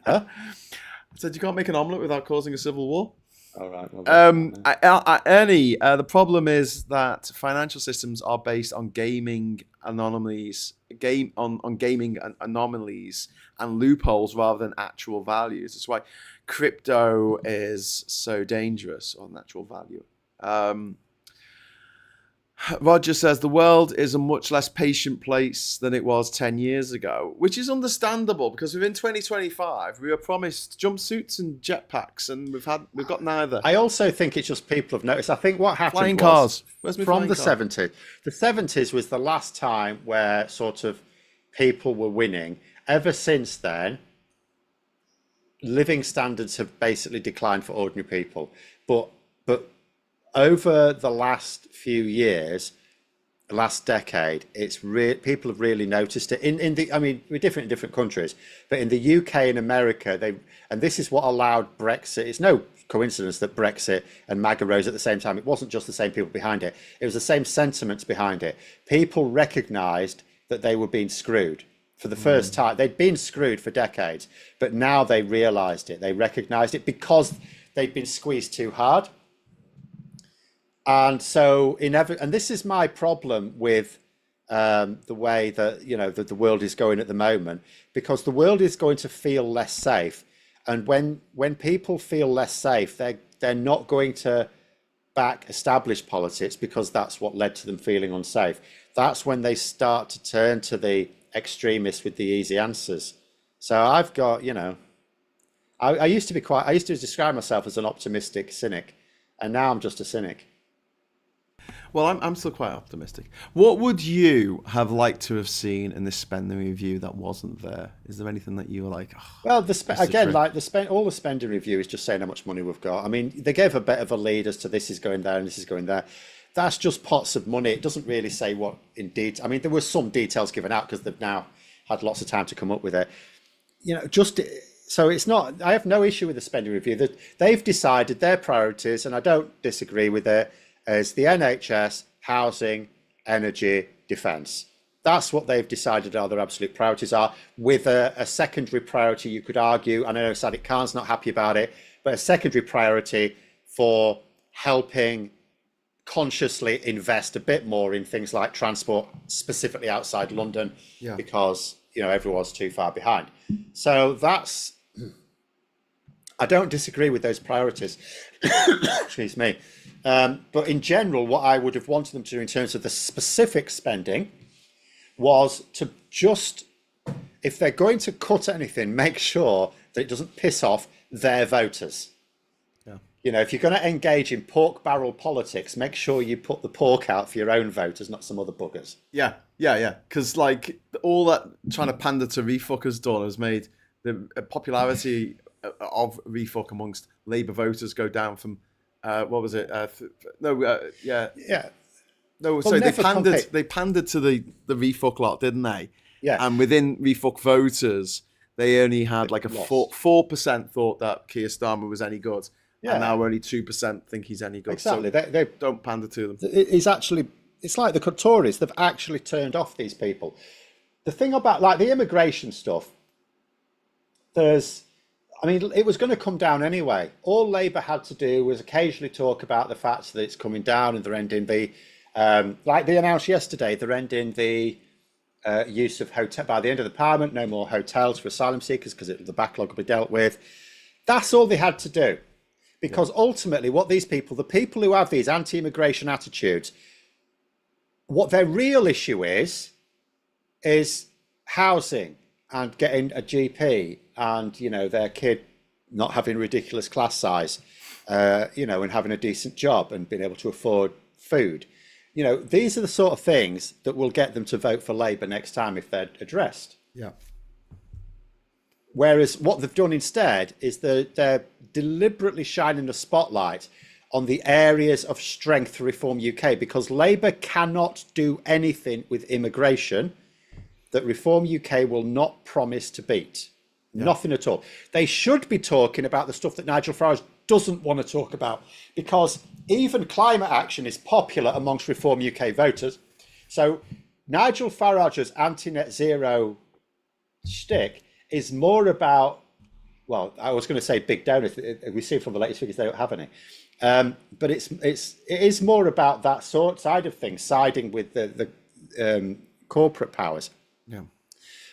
Huh? I said you can't make an omelette without causing a civil war. All right. Well, Ernie, the problem is that financial systems are based on gaming anomalies, gaming anomalies and loopholes rather than actual values. That's why crypto is so dangerous on natural value. Roger says the world is a much less patient place than it was 10 years ago, which is understandable because within 2025 we were promised jumpsuits and jetpacks, and we've got neither. I also think it's just people have noticed. I think what happened flying cars. Where's my from the car? 70s. The 70s was the last time where sort of people were winning. Ever since then, living standards have basically declined for ordinary people. But over the last few years, the last decade, people have really noticed it. We're different in different countries, but in the UK and America, and this is what allowed Brexit. It's no coincidence that Brexit and MAGA rose at the same time. It wasn't just the same people behind it. It was the same sentiments behind it. People recognised that they were being screwed for the first time. They'd been screwed for decades, but now they realised it. They recognised it because they'd been squeezed too hard. And so, and this is my problem with the way that that the world is going at the moment, because the world is going to feel less safe, and when people feel less safe, they're not going to back established politics because that's what led to them feeling unsafe. That's when they start to turn to the extremists with the easy answers. So I've got, I used to be I used to describe myself as an optimistic cynic, and now I'm just a cynic. Well, I'm still quite optimistic. What would you have liked to have seen in this spending review that wasn't there? Is there anything that you were like, oh, Well, again, like all the spending review is just saying how much money we've got. I mean, they gave a bit of a lead as to this is going there and this is going there. That's just pots of money. It doesn't really say what indeed. I mean, there were some details given out because they've now had lots of time to come up with it. Just so it's not. I have no issue with the spending review. That they've decided their priorities, and I don't disagree with it, as the NHS, housing, energy, defence. That's what they've decided are their absolute priorities are, with a secondary priority, you could argue, and I know Sadiq Khan's not happy about it, but a secondary priority for helping consciously invest a bit more in things like transport, specifically outside London, because everyone's too far behind. So I don't disagree with those priorities. Excuse me. But in general, what I would have wanted them to do in terms of the specific spending was to just, if they're going to cut anything, make sure that it doesn't piss off their voters. If you're going to engage in pork barrel politics, make sure you put the pork out for your own voters, not some other buggers. Yeah. Because like all that trying to pander to refuck has done has made the popularity of refuck amongst Labour voters go down from what was it? No, sorry, they pandered to the refuck lot, didn't they? Yeah. And within refuck voters, they only had like a 4% thought that Keir Starmer was any good. Yeah. And now only 2% think he's any good. Exactly. So they don't pander to them. It's like the Tories. They've actually turned off these people. The thing about like the immigration stuff, it was going to come down anyway. All Labour had to do was occasionally talk about the fact that it's coming down and they're ending the, like they announced yesterday, they're ending the use of hotel by the end of the Parliament, no more hotels for asylum seekers because the backlog will be dealt with. That's all they had to do. Because ultimately what these people, the people who have these anti-immigration attitudes, what their real issue is housing and getting a GP and, their kid not having a ridiculous class size, and having a decent job and being able to afford food. These are the sort of things that will get them to vote for Labour next time if they're addressed. Yeah. Whereas what they've done instead is they're deliberately shining the spotlight on the areas of strength for Reform UK, because Labour cannot do anything with immigration that Reform UK will not promise to beat. Yeah. Nothing at all. They should be talking about the stuff that Nigel Farage doesn't want to talk about, because even climate action is popular amongst Reform UK voters. So Nigel Farage's anti-net zero shtick is more about, well, I was going to say big donors. We see from the latest figures they don't have any, but it is more about that side of things, siding with the corporate powers. Yeah.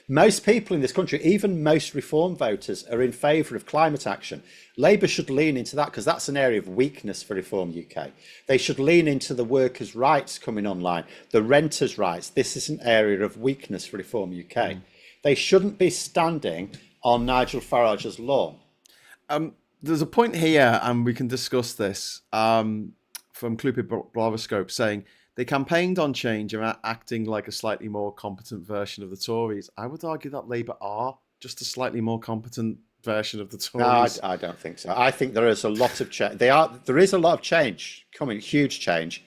Most people in this country, even most Reform voters, are in favour of climate action. Labour should lean into that because that's an area of weakness for Reform UK. They should lean into the workers' rights coming online, the renters' rights. This is an area of weakness for Reform UK. They shouldn't be standing on Nigel Farage's lawn. There's a point here, and we can discuss this, from Clupid Blaveroscope saying they campaigned on change and acting like a slightly more competent version of the Tories. I would argue that Labour are just a slightly more competent version of the Tories. No, I don't think so. I think there is a lot of change. There is a lot of change coming, huge change.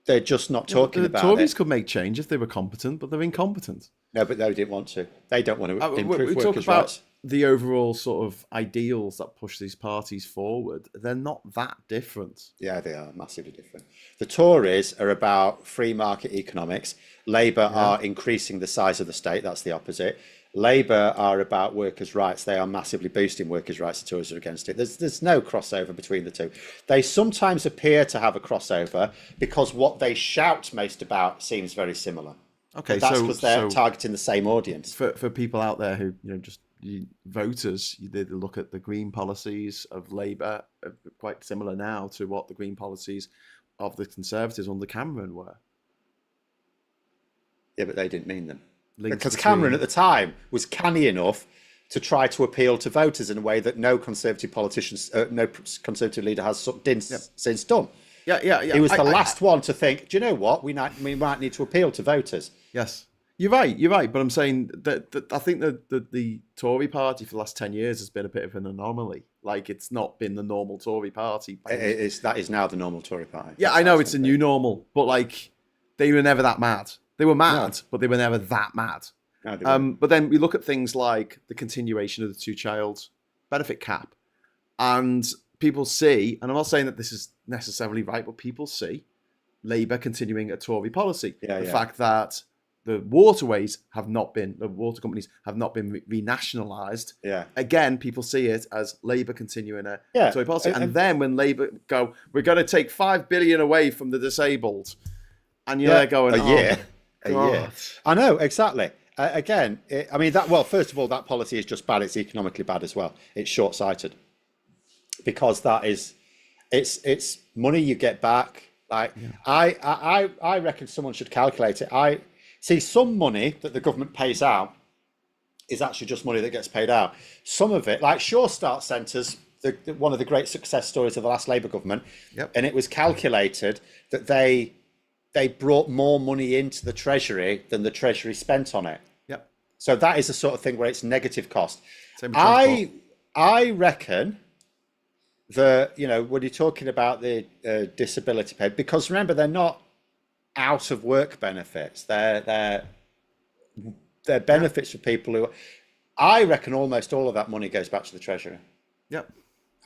They're just not talking about it. The Tories could make change if they were competent, but they're incompetent. No, but they didn't want to. They don't want to improve we workers' talk about rights. The overall sort of ideals that push these parties forward. They're not that different. Yeah, they are massively different. The Tories are about free market economics. Labour are increasing the size of the state. That's the opposite. Labour are about workers' rights. They are massively boosting workers' rights. The Tories are against it. There's no crossover between the two. They sometimes appear to have a crossover because what they shout most about seems very similar. Okay, but that's because they're targeting the same audience. For people out there who voters, they look at the Green policies of Labour, quite similar now to what the Green policies of the Conservatives under Cameron were. Yeah, but they didn't mean them. Because Cameron at the time was canny enough to try to appeal to voters in a way that no Conservative politicians, no Conservative leader has since done. Yeah. He was the last one to think, do you know what? We might need to appeal to voters. Yes. You're right. But I'm saying that I think that the Tory party for the last 10 years has been a bit of an anomaly. Like, it's not been the normal Tory party. That is now the normal Tory party. Yeah, I know it's a new normal, but like, they were never that mad. They were mad, but they were never that mad. No, but then we look at things like the continuation of the two-child benefit cap, and people see, and I'm not saying that this is necessarily right, but people see Labour continuing a Tory policy. The fact that the water companies have not been renationalised. Yeah. Again, people see it as Labour continuing a Tory policy. And then when Labour go, we're going to take 5 billion away from the disabled, and you're there going, a year. I know, exactly. First of all, that policy is just bad. It's economically bad as well. It's short-sighted, because it's money you get back. I reckon someone should calculate it. I see some money that the government pays out is actually just money that gets paid out. Some of it, like Sure Start centres, one of the great success stories of the last Labour government, and it was calculated that they brought more money into the Treasury than the Treasury spent on it. Yep. So that is the sort of thing where it's negative cost. I reckon that, when you're talking about the disability pay, because remember, they're not out of work benefits. They're benefits for people who, I reckon almost all of that money goes back to the Treasury. Yep.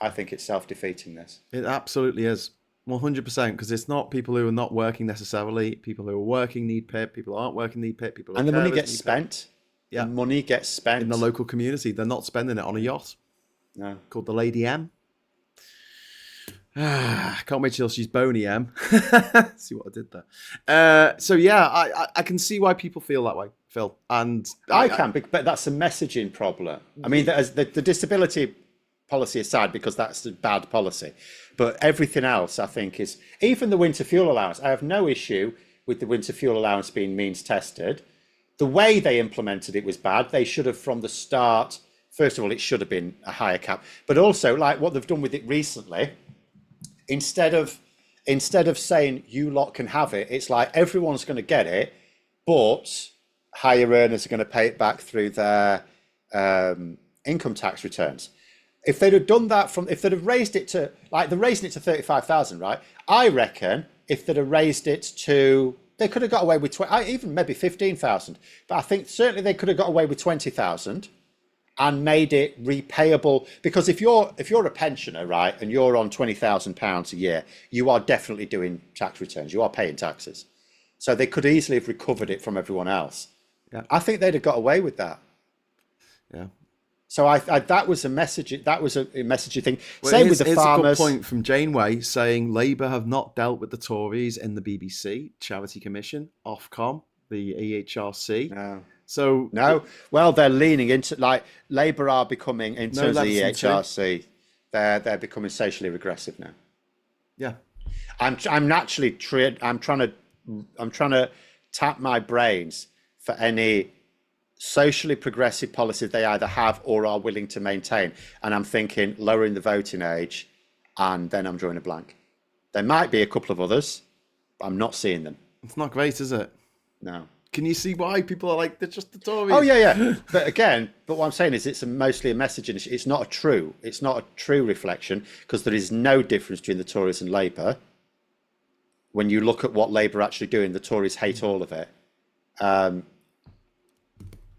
I think it's self-defeating, this. It absolutely is. 100%, because it's not people who are not working necessarily. People who are working need PIP. People who aren't working need PIP. And the money gets spent. Yeah. The money gets spent in the local community. They're not spending it on a yacht. No. Called the Lady M. Can't wait till she's Boney M. See what I did there. I can see why people feel that way, Phil. And I can, but that's a messaging problem. I mean, the disability policy aside, because that's a bad policy, but everything else, I think, is, even the winter fuel allowance. I have no issue with the winter fuel allowance being means tested. The way they implemented it was bad. They should have, from the start, first of all, it should have been a higher cap, but also, like what they've done with it recently, instead of saying you lot can have it, it's like everyone's going to get it, but higher earners are going to pay it back through their income tax returns. If they'd have done that if they'd have raised it to, like, they're raising it to 35,000, right? I reckon if they'd have raised it to, they could have got away with even maybe 15,000, but I think certainly they could have got away with 20,000 and made it repayable. Because if you're a pensioner, right, and you're on £20,000 a year, you are definitely doing tax returns. You are paying taxes, so they could easily have recovered it from everyone else. Yeah, I think they'd have got away with that. Yeah. So I that was a message. That was a messagey thing. Well, Same with the farmers. Here's a good point from Janeway saying Labour have not dealt with the Tories in the BBC, Charity Commission, Ofcom, the EHRC. No. So no. Well, they're leaning into, like, Labour are becoming, in terms of the EHRC, they're becoming socially regressive now. Yeah. I'm trying to tap my brains for any socially progressive policies they either have or are willing to maintain, and I'm thinking lowering the voting age, and then I'm drawing a blank. There might be a couple of others, but I'm not seeing them. It's not great, is it? No. Can you see why people are like, they're just the Tories? Oh yeah. But what I'm saying is, it's mostly a messaging issue. It's not a true reflection, because there is no difference between the Tories and Labour. When you look at what Labour are actually doing, the Tories hate all of it.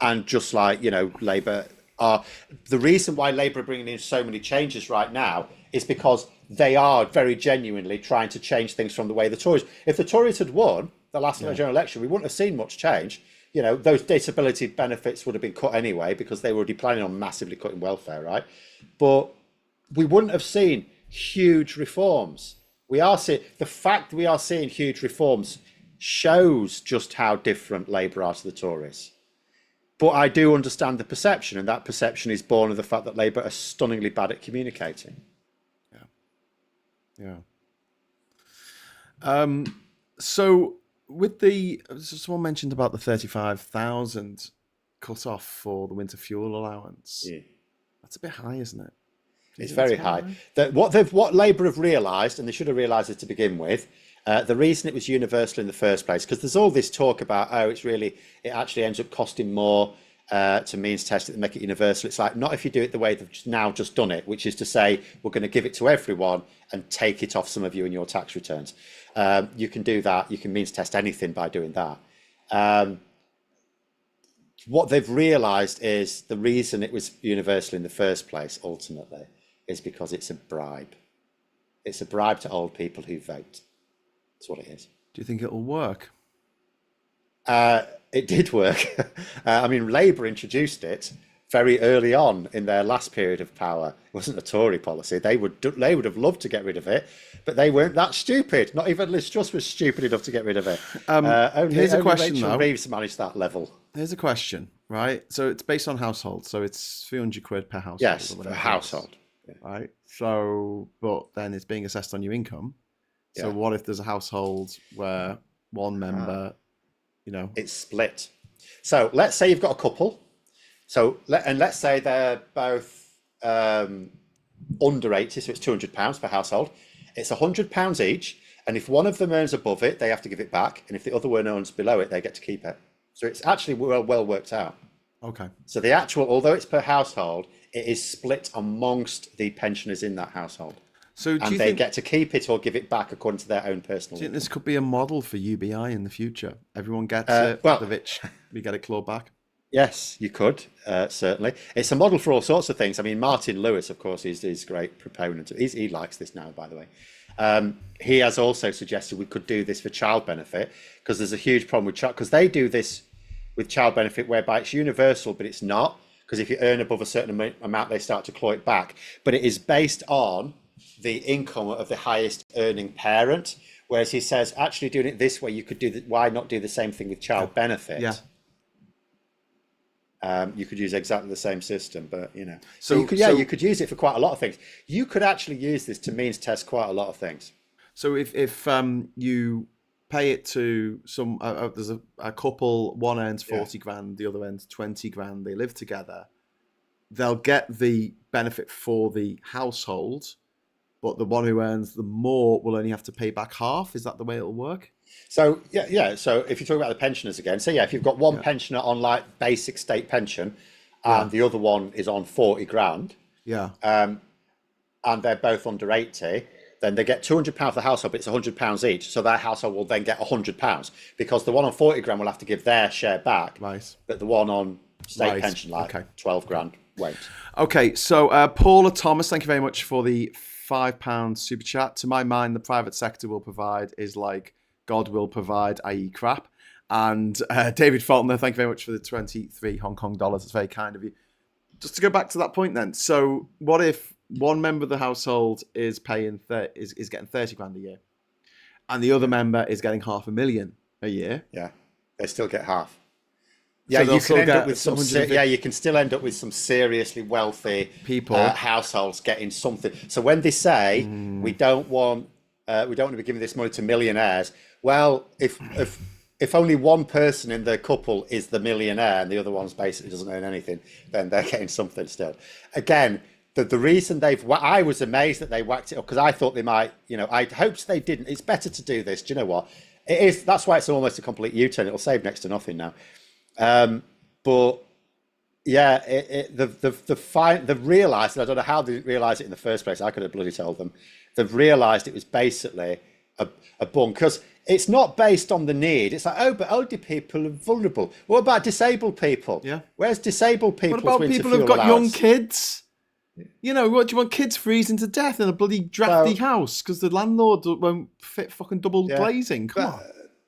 And just like, Labour are, the reason why Labour are bringing in so many changes right now is because they are very genuinely trying to change things from the way the Tories. If the Tories had won the last general election, we wouldn't have seen much change. Those disability benefits would have been cut anyway, because they were already planning on massively cutting welfare, right? But we wouldn't have seen huge reforms. The fact we are seeing huge reforms shows just how different Labour are to the Tories. But I do understand the perception, and that perception is born of the fact that Labour are stunningly bad at communicating. Yeah. So with someone mentioned about the 35,000 cut off for the winter fuel allowance. Yeah. That's a bit high, isn't it? It's very high. What Labour have realised, and they should have realised it to begin with, the reason it was universal in the first place, because there's all this talk about, it actually ends up costing more to means test it and make it universal. It's like, not if you do it the way they've now just done it, which is to say, we're going to give it to everyone and take it off some of you in your tax returns. You can do that. You can means test anything by doing that. What they've realised is the reason it was universal in the first place, ultimately, is because it's a bribe. It's a bribe to old people who vote. That's what it is. Do you think it'll work? It did work. I mean, Labour introduced it very early on in their last period of power. It wasn't a Tory policy. They would have loved to get rid of it, but they weren't that stupid. Not even Liz Truss was stupid enough to get rid of it. Here's a question, Rachel though. Reeves managed that level. Here's a question, right? So it's based on household. So it's 300 quid per household. Yes, per household. Yeah. Right. So, but then it's being assessed on your income. So what if there's a household where one member, it's split. So let's say you've got a couple. So let's say they're both under 80, so it's £200 per household. It's £100 each, and if one of them earns above it, they have to give it back, and if the other one earns below it, they get to keep it. So it's actually well worked out. Okay. So the actual, although it's per household, it is split amongst the pensioners in that household. So do and you they think, get to keep it or give it back according to their own personal. Do you think this could be a model for UBI in the future? Everyone gets it, the rich, we get it clawed back. Yes, you could, certainly. It's a model for all sorts of things. I mean, Martin Lewis, of course, is a great proponent. He likes this now, by the way. He has also suggested we could do this for child benefit, because there's a huge problem with child, because they do this with child benefit whereby it's universal, but it's not, because if you earn above a certain amount, they start to claw it back. But it is based on the income of the highest earning parent, whereas he says, actually doing it this way, you could do why not do the same thing with child benefit? Yeah. You could use exactly the same system, but So you could use it for quite a lot of things. You could actually use this to means test quite a lot of things. So if you pay it to some, there's a couple, one earns 40 grand, the other earns 20 grand, they live together, they'll get the benefit for the household, but the one who earns the more will only have to pay back half. Is that the way it'll work? So yeah. So if you talk about the pensioners again, so if you've got one pensioner on like basic state pension, and the other one is on 40 grand, and they're both under 80, then they get £200 for the household, but it's £100 each. So their household will then get £100 because the one on 40 grand will have to give their share back, Right. but the one on state pension, 12 grand, won't. Okay, so Paula Thomas, thank you very much for the £5 super chat. To my mind, the private sector will provide is like God will provide, i.e. crap. And David Faulkner, thank you very much for the 23 Hong Kong dollars. It's very kind of you. Just to go back to that point then. So what if one member of the household is paying is getting 30 grand a year and the other member is getting $500,000 a year? Yeah, they still get half. Yeah, so you can end up with some. You can still end up with some seriously wealthy people, households getting something. So when they say we don't want to be giving this money to millionaires, well, if only one person in the couple is the millionaire and the other one's basically doesn't earn anything, then they're getting something still. Again, the reason I was amazed that they whacked it up because I thought they might. I hoped they didn't. It's better to do this. Do you know what? It is. That's why it's almost a complete U-turn. It'll save next to nothing now. But yeah, they've realised, and I don't know how they didn't realise it in the first place. I could have bloody told them. They've realised it was basically a bung because it's not based on the need. It's like, but older people are vulnerable. What about disabled people? Yeah. Where's disabled people? What about people who've got young kids? What do you want kids freezing to death in a bloody drafty house because the landlord won't fit fucking double glazing? Come on.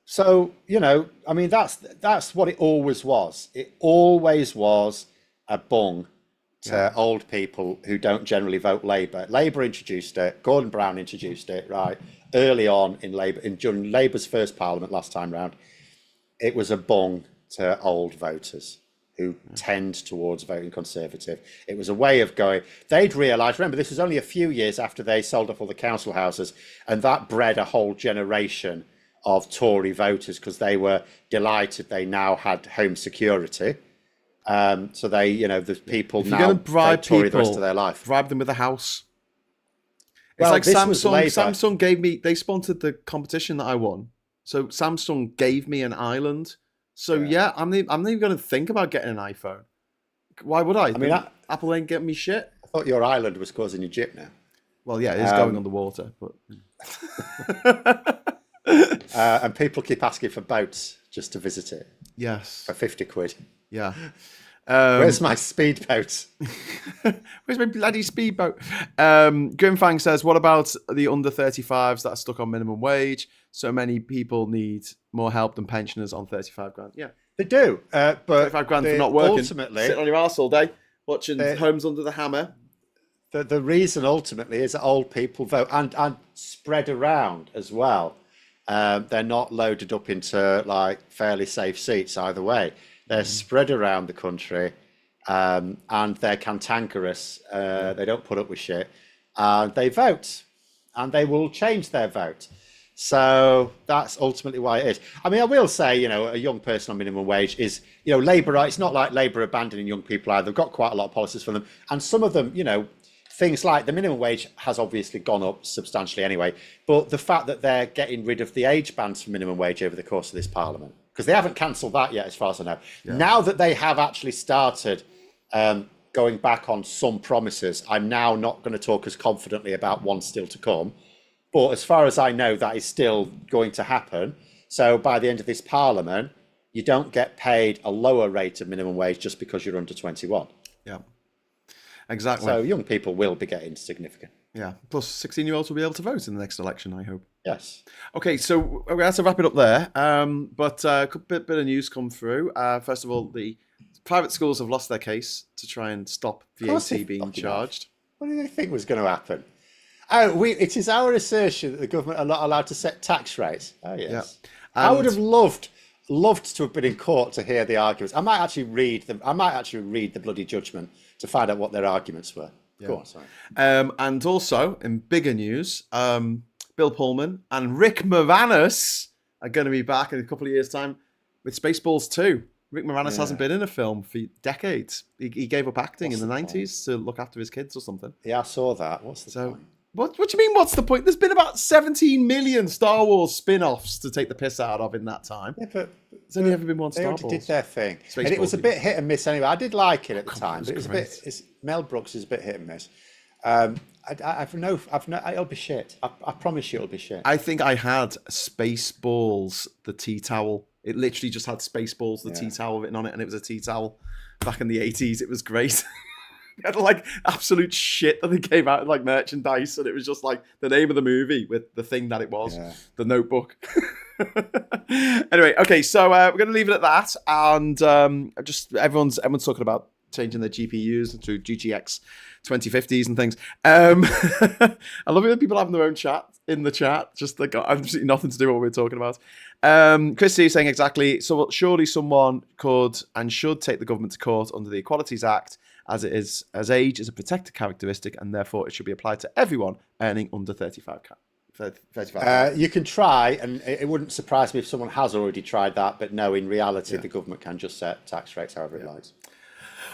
So, I mean, that's what it always was. It always was a bung to old people who don't generally vote Labour. Labour introduced it. Gordon Brown introduced it, right, early on in Labour, during Labour's first parliament last time round. It was a bung to old voters who tend towards voting Conservative. It was a way of going. They'd realised, remember, this was only a few years after they sold off all the council houses, and that bred a whole generation of Tory voters because they were delighted they now had home security. So the people If you're now going to bribe vote Tory people, the rest of their life. bribe them with a house. It's Well, like this was Samsung. Labour. Samsung gave me. They sponsored the competition that I won. So Samsung gave me an island. So yeah, I'm not even going to think about getting an iPhone. Why would I? I mean, Apple ain't getting me shit. I thought your island was causing you jip now. Well, yeah, it is going underwater, but and people keep asking for boats just to visit it yes, for 50 quid. yeah. Where's my speedboat? Where's my bloody speedboat? Grimfang says, what about the under 35s that are stuck on minimum wage? So many people need more help than pensioners on 35 grand. Yeah. They do, but 35 grand for not working. Ultimately, sitting on your arse all day, watching Homes Under the Hammer. The reason ultimately is that old people vote and spread around as well. They're not loaded up into like fairly safe seats either way. They're spread around the country, and they're cantankerous. They don't put up with shit. They vote, and they will change their vote. So that's ultimately why it is. I mean, I will say, a young person on minimum wage is, Labour. It's not like Labour abandoning young people either. They've got quite a lot of policies for them, and some of them, things like the minimum wage has obviously gone up substantially anyway. But the fact that they're getting rid of the age bands for minimum wage over the course of this parliament, because they haven't cancelled that yet, as far as I know. Yeah. Now that they have actually started going back on some promises, I'm now not going to talk as confidently about one still to come. But as far as I know, that is still going to happen. So by the end of this parliament, you don't get paid a lower rate of minimum wage just because you're under 21. Yeah, exactly. So young people will be getting significant. Yeah, plus 16-year-olds will be able to vote in the next election, I hope. Yes. Okay, so we're going to have to wrap it up there. But a bit of news come through. First of all, the private schools have lost their case to try and stop VAT being charged. What did they think was going to happen? Oh, it is our assertion that the government are not allowed to set tax rates. Oh, yes. Yeah. I would have loved to have been in court to hear the arguments. I might actually read the bloody judgment to find out what their arguments were. Yeah. Go on, sorry. And also, in bigger news, Bill Pullman and Rick Moranis are going to be back in a couple of years' time with Spaceballs 2. Rick Moranis hasn't been in a film for decades. He gave up acting in the 90s to look after his kids or something. Yeah, I saw that. What's the point? What do you mean, what's the point? There's been about 17 million Star Wars spin-offs to take the piss out of in that time. Yeah, but there's only ever been one Star Wars. They did their thing. And it was a bit hit and miss anyway. I did like it at the time, but it was a bit... Mel Brooks is a bit hit and miss. It'll be shit. I promise you it'll be shit. I think I had Spaceballs, the tea towel. It literally just had Spaceballs, the tea towel written on it, and it was a tea towel back in the 80s. It was great. Had like absolute shit that they gave out like merchandise, and it was just like the name of the movie with the thing that it was, the Notebook. Anyway, okay, so we're going to leave it at that, and just everyone's talking about changing their GPUs to GTX 2050s and things. I love it when people having their own chat in the chat, just like got absolutely nothing to do with what we're talking about. Christy is saying exactly, so surely someone could and should take the government to court under the Equalities Act, as age is a protected characteristic, and therefore it should be applied to everyone earning under 35. You can try, and it wouldn't surprise me if someone has already tried that, but no, in reality, the government can just set tax rates however it likes.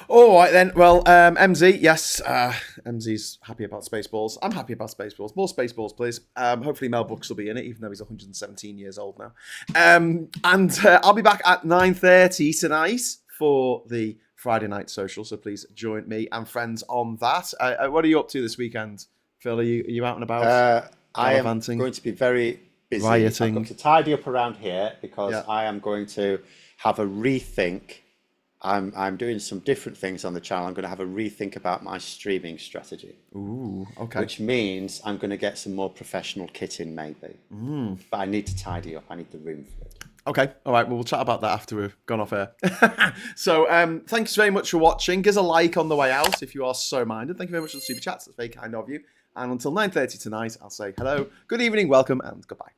All right then. Well, MZ, yes, MZ's happy about Spaceballs. I'm happy about Spaceballs. More Spaceballs, please. Hopefully Mel Brooks will be in it, even though he's 117 years old now. And I'll be back at 9:30 tonight for the Friday night social, so please join me and friends on that. What are you up to this weekend, Phil? Are you out and about? I am going to be very busy. Rioting. I've got to tidy up around here because I am going to have a rethink. I'm doing some different things on the channel. I'm going to have a rethink about my streaming strategy. Ooh, okay. Which means I'm going to get some more professional kit in, maybe. But I need to tidy up. I need the room for it. Okay, all right. Well, we'll chat about that after we've gone off air. So, thanks very much for watching. Give us a like on the way out if you are so minded. Thank you very much for the super chats. That's very kind of you. And until 9:30 tonight, I'll say hello, good evening, welcome, and goodbye.